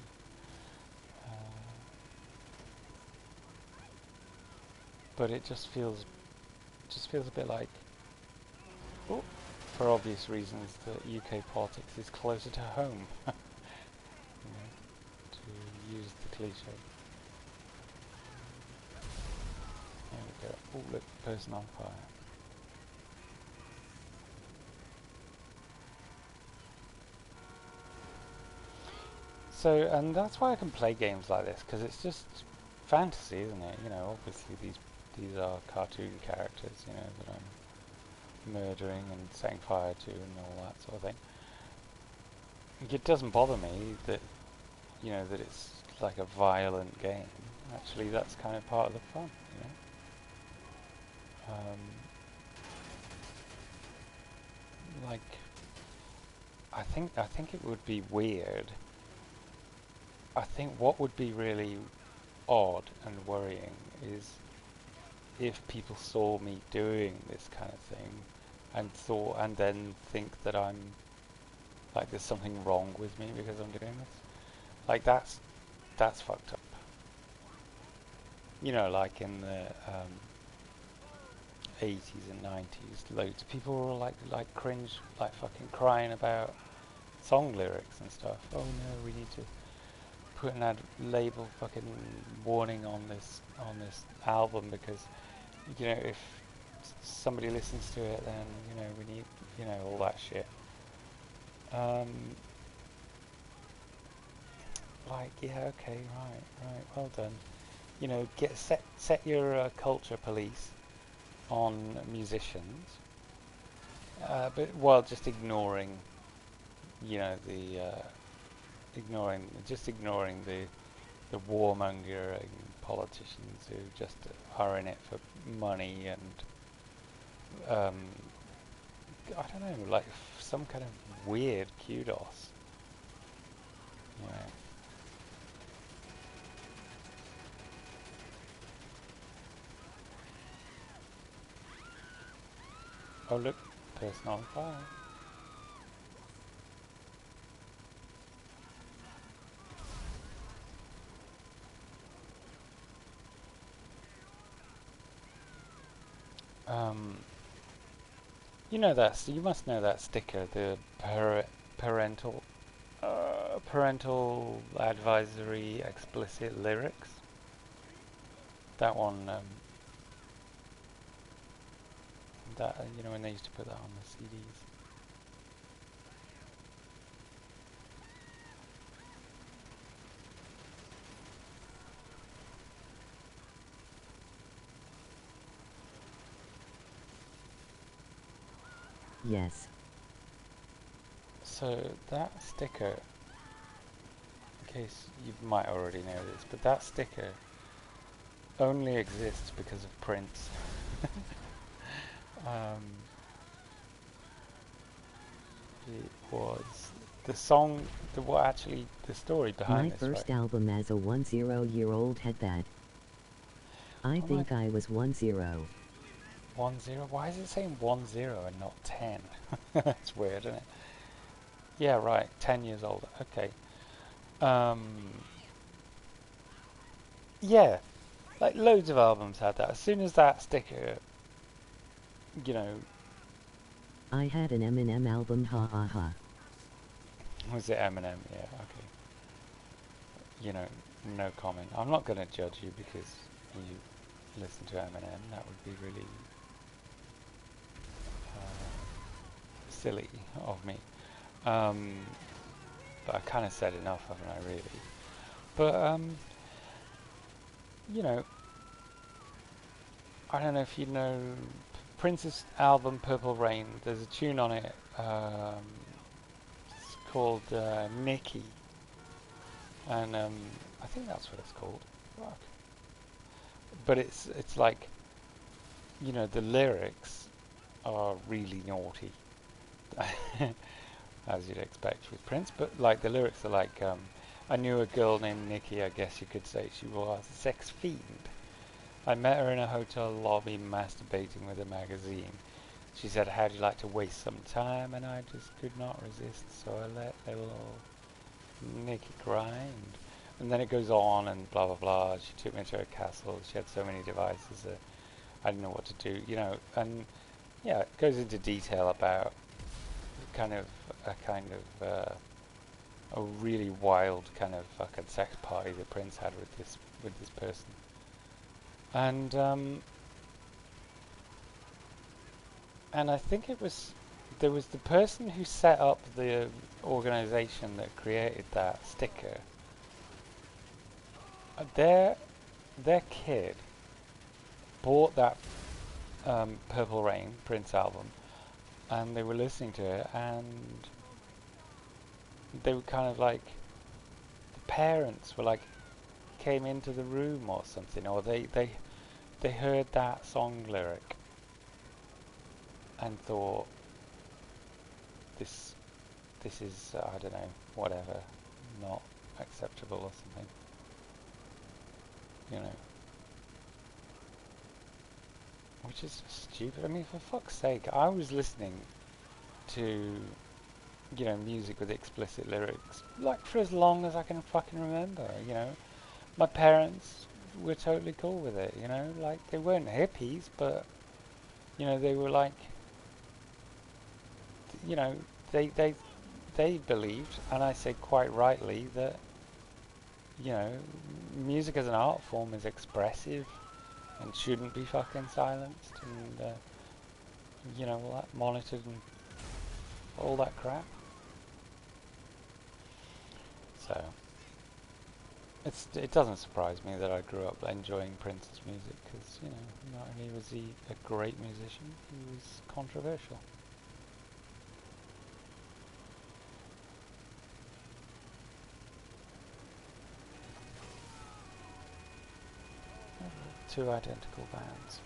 But it just feels a bit like, oh, for obvious reasons, that UK politics is closer to home. You know, to use the cliche. There we go. Oh, look, person on fire. So, and that's why I can play games like this, because it's just fantasy, isn't it? You know, obviously these are cartoon characters, you know, that I'm murdering and setting fire to and all that sort of thing. It doesn't bother me that, you know, that it's like a violent game. Actually, that's kind of part of the fun, you know. Like, I think it would be weird. I think what would be really odd and worrying is if people saw me doing this kind of thing and then think that I'm like there's something wrong with me because I'm doing this. Like that's fucked up. You know, like in the 80s and 90s, loads of people were like cringe, like fucking crying about song lyrics and stuff. Oh no, we need to put an label fucking warning on this album because, you know, if somebody listens to it, then, you know, we need, you know, all that shit. Like, yeah, okay, right, well done. You know, set your culture police on musicians, but while just ignoring, you know, ignoring the warmongering politicians who just are in it for money and I don't know, like some kind of weird kudos. You know. Oh look, person on fire. You know that, you must know that sticker, the parental parental advisory explicit lyrics. That one, that, you know, when they used to put that on the CDs. Yes. So that sticker, in case you might already know this, but that sticker only exists because of Prince. It was the song, the story behind My this, first right? album as a 10-year-old had that. I think I was 10. 10? Why is it saying 10 and not 10? That's weird, isn't it? Yeah, right, 10 years old. Okay. Yeah, like loads of albums had that. As soon as that sticker, you know, I had an Eminem album, ha ha ha. was it Eminem? Yeah, okay. You know, no comment. I'm not going to judge you because you listen to Eminem. That would be really silly of me. But I kind of said enough, haven't I, really? But, you know, I don't know if you know Prince's album Purple Rain. There's a tune on it. It's called Nikki. And I think that's what it's called. Fuck. But it's like, you know, the lyrics are really naughty. As you'd expect with Prince, but like the lyrics are like, I knew a girl named Nikki, I guess you could say she was a sex fiend. I met her in a hotel lobby masturbating with a magazine. She said, "How do you like to waste some time?" And I just could not resist, so I let the little Nicky grind. And then it goes on and blah blah blah. She took me to her castle. She had so many devices that I didn't know what to do, you know. And yeah, it goes into detail about a really wild kind of fucking sex party the prince had with this person. And I think there was the person who set up the organization that created that sticker. Their kid bought that Purple Rain Prince album, and they were listening to it, and they were kind of like, the parents were like, came into the room or something, or they heard that song lyric and thought, this is I don't know, whatever, not acceptable or something, you know. Which is stupid. I mean, for fuck's sake, I was listening to, you know, music with explicit lyrics, like, for as long as I can fucking remember, you know. My parents were totally cool with it, you know, like, they weren't hippies, but, you know, they were like, you know, they believed, and I say quite rightly, that, you know, music as an art form is expressive and shouldn't be fucking silenced and, you know, all that monitored and all that crap. So, it doesn't surprise me that I grew up enjoying Prince's music, because, you know, not only was he a great musician, he was controversial. Two identical bands.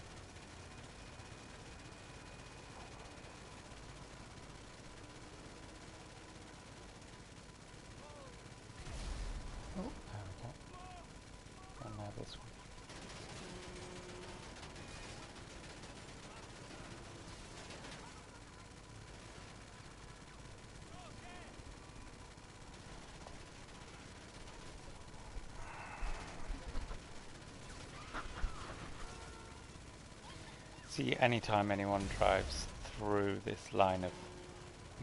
Oh, there we go. And now this one. See, anytime anyone drives through this line of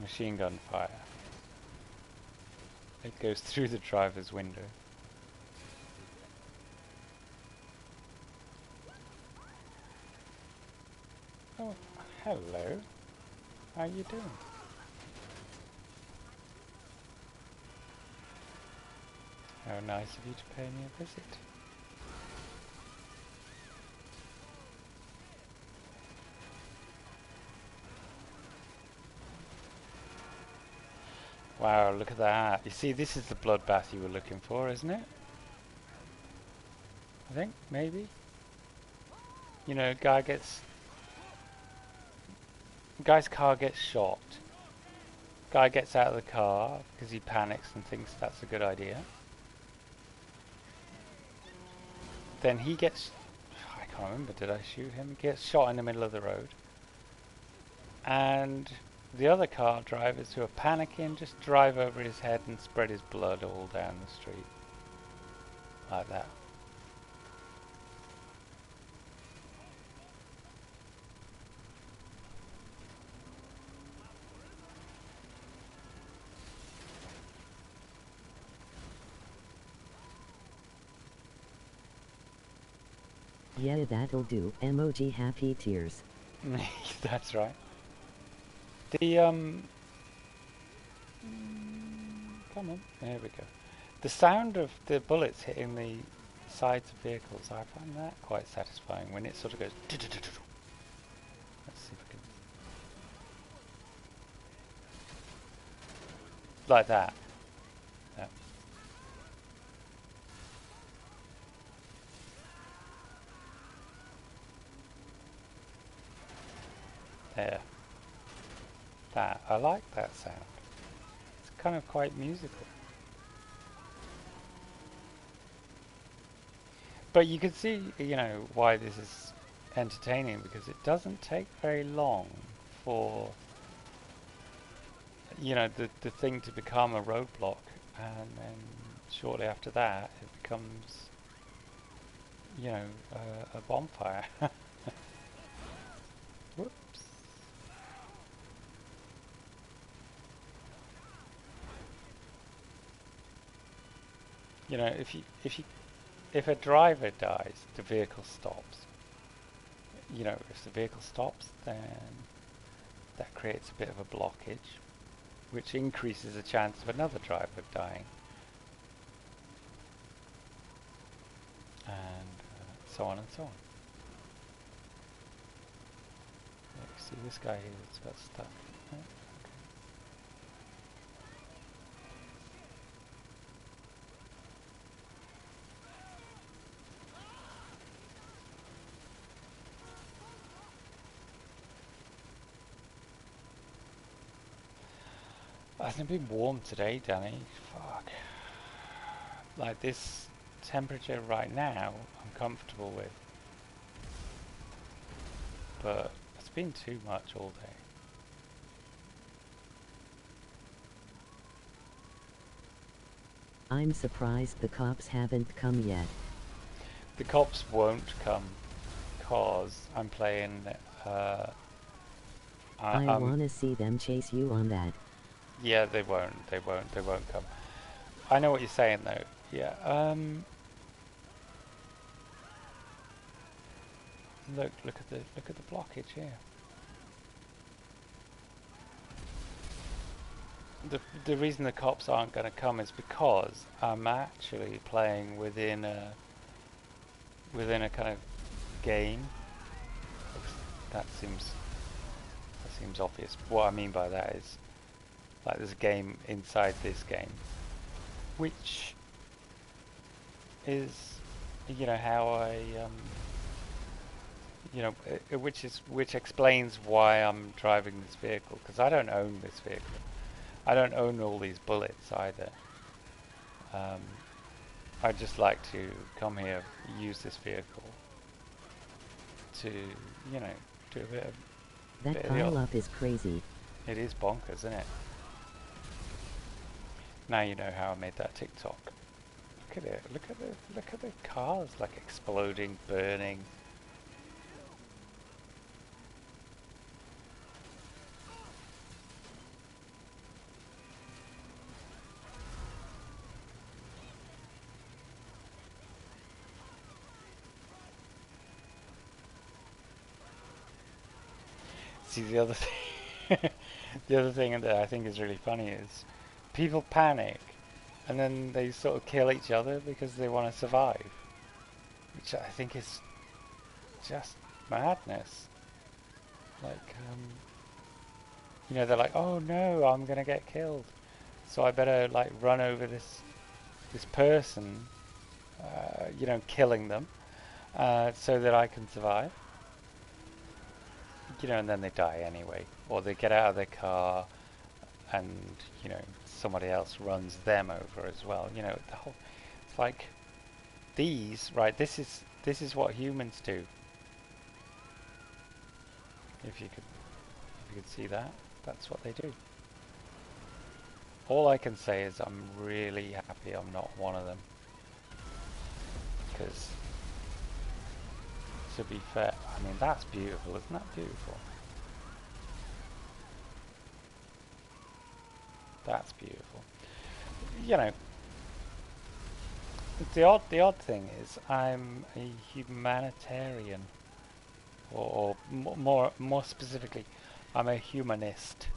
machine gun fire, it goes through the driver's window. Oh, hello. How you doing? How nice of you to pay me a visit. Wow, look at that. You see, this is the bloodbath you were looking for, isn't it? I think, maybe. You know, guy's car gets shot. Guy gets out of the car because he panics and thinks that's a good idea. Then he gets, I can't remember, did I shoot him? He gets shot in the middle of the road. And the other car drivers who are panicking just drive over his head and spread his blood all down the street. Like that. Yeah, that'll do. Emoji happy tears. That's right. The, come on, there we go. The sound of the bullets hitting the sides of vehicles, I find that quite satisfying when it sort of goes. Let's see if I can. Like that. Yeah. There. That. I like that sound. It's kind of quite musical. But you can see, you know, why this is entertaining, because it doesn't take very long for, you know, the thing to become a roadblock, and then shortly after that it becomes, you know, a bonfire. Whoops. You know, if a driver dies, the vehicle stops. You know, if the vehicle stops, then that creates a bit of a blockage, which increases the chance of another driver dying, and so on and so on. Yeah, you see this guy here that's got stuck. Oh, okay. Hasn't it been warm today, Danny? Fuck. Like this temperature right now, I'm comfortable with. But it's been too much all day. I'm surprised the cops haven't come yet. The cops won't come, cause I'm playing, I wanna see them chase you on that. yeah, they won't come. I know what you're saying though. Yeah, look at the blockage here. The reason the cops aren't going to come is because I'm actually playing within a kind of game. That seems obvious. What I mean by that is, like, there's a game inside this game, which is, you know, how I you know, which explains why I'm driving this vehicle, because I don't own this vehicle. I don't own all these bullets either. I just like to come here, use this vehicle to, you know, do a bit of... That pile up is crazy. It is bonkers, isn't it? Now you know how I made that TikTok. Look at it. Look at the cars, like, exploding, burning. See, the other thing, the other thing that I think is really funny is people panic and then they sort of kill each other because they want to survive, which I think is just madness. Like, you know, they're like, oh no, I'm gonna get killed, so I better, like, run over this person, you know, killing them, so that I can survive. You know, and then they die anyway, or they get out of their car, and, you know, somebody else runs them over as well. You know, the whole, it's like these, right? This is what humans do. If you could see that, that's what they do. All I can say is I'm really happy I'm not one of them, because, to be fair, I mean, that's beautiful, isn't that beautiful? That's beautiful. You know, the odd thing is I'm a humanitarian, or more specifically, I'm a humanist,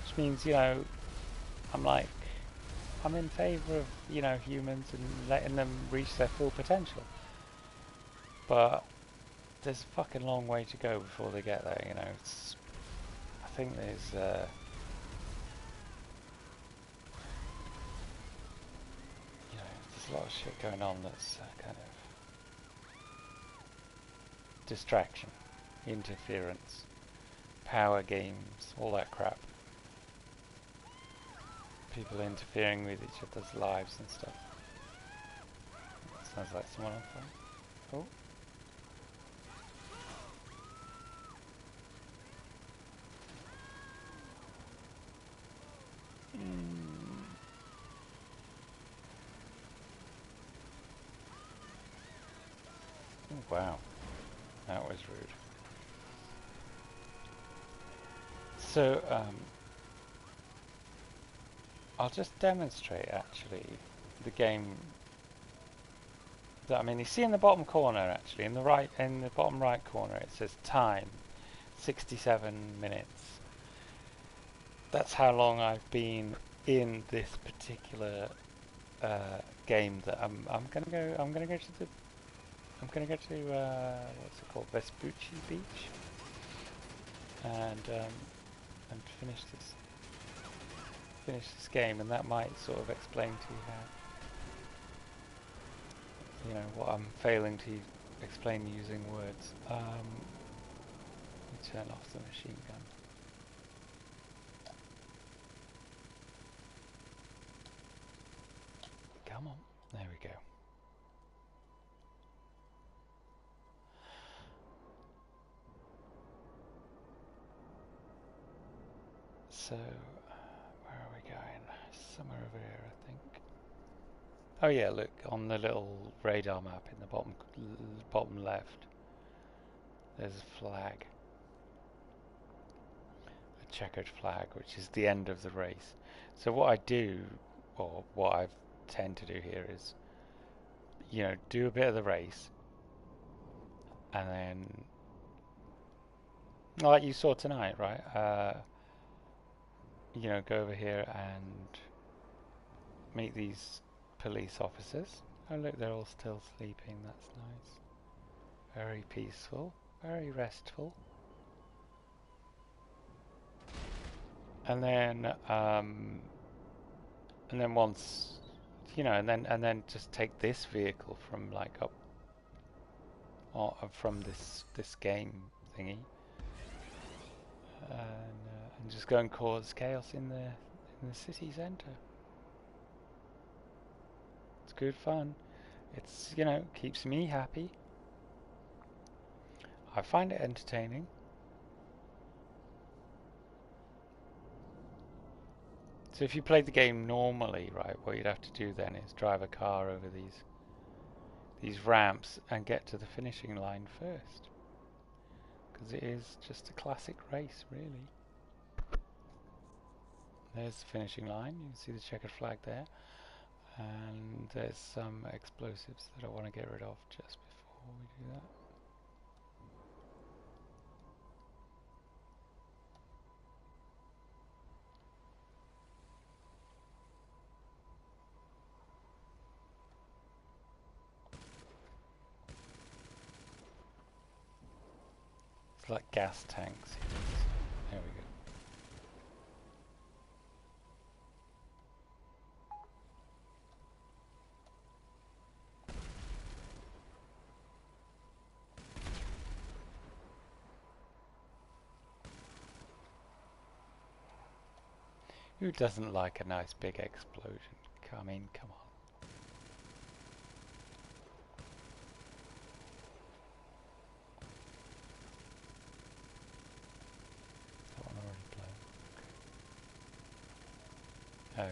which means, you know, I'm in favour of, you know, humans and letting them reach their full potential. But there's a fucking long way to go before they get there, you know. I think there's you know, there's a lot of shit going on that's kind of distraction, interference, power games, all that crap. People interfering with each other's lives and stuff. Sounds like someone on fire. Oh. Oh, wow. That was rude. So, I'll just demonstrate actually the game. I mean, you see in the bottom corner actually, in the bottom right corner, it says time, 67 minutes. That's how long I've been in this particular game. That I'm gonna go to what's it called, Vespucci Beach, and finish this game, and that might sort of explain to you how, you know, what I'm failing to explain using words. Let me turn off the machine gun. Come on, there we go. So, where are we going? Somewhere over here, I think. Oh yeah, look, on the little radar map in the bottom left, there's a flag. A checkered flag, which is the end of the race. So what I do, or what I tend to do here is, you know, do a bit of the race, and then, like you saw tonight, right? You know, go over here and meet these police officers. Oh look, they're all still sleeping, that's nice. Very peaceful, very restful. And then once, you know, and then just take this vehicle from like up, or from this game thingy, and just go and cause chaos in the city centre. It's good fun. It's, you know, keeps me happy. I find it entertaining. So if you played the game normally, right, what you'd have to do then is drive a car over these ramps and get to the finishing line first. Because it is just a classic race, really. There's the finishing line. You can see the checkered flag there. And there's some explosives that I want to get rid of just before we do that. It's like gas tanks. There we go. Who doesn't like a nice big explosion? I mean, come on. That one already played. Oh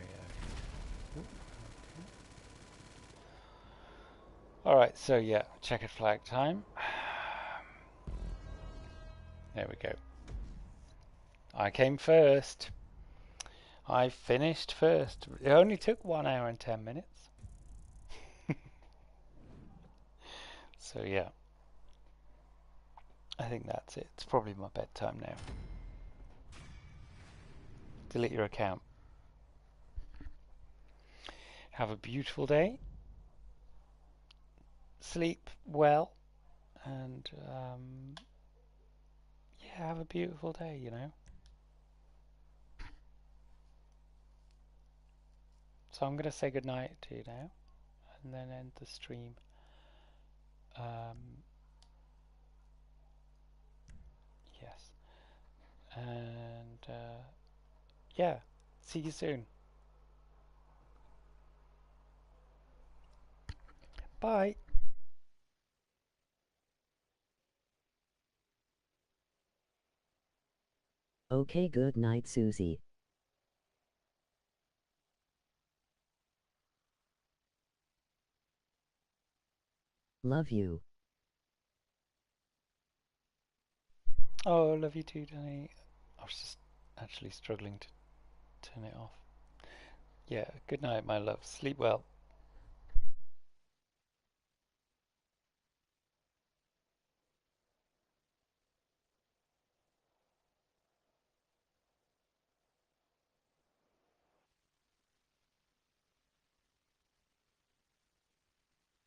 yeah. Alright, so yeah, checkered flag time. There we go. I came first. I finished first. It only took 1 hour and 10 minutes. So yeah. I think that's it. It's probably my bedtime now. Delete your account. Have a beautiful day. Sleep well. And yeah, have a beautiful day, you know. So I'm going to say goodnight to you now. And then end the stream. Yes. And yeah, see you soon. Bye. Bye. Okay, good night, Susie. Love you. Oh, love you too, Danny. I was just actually struggling to turn it off. Yeah, good night, my love. Sleep well.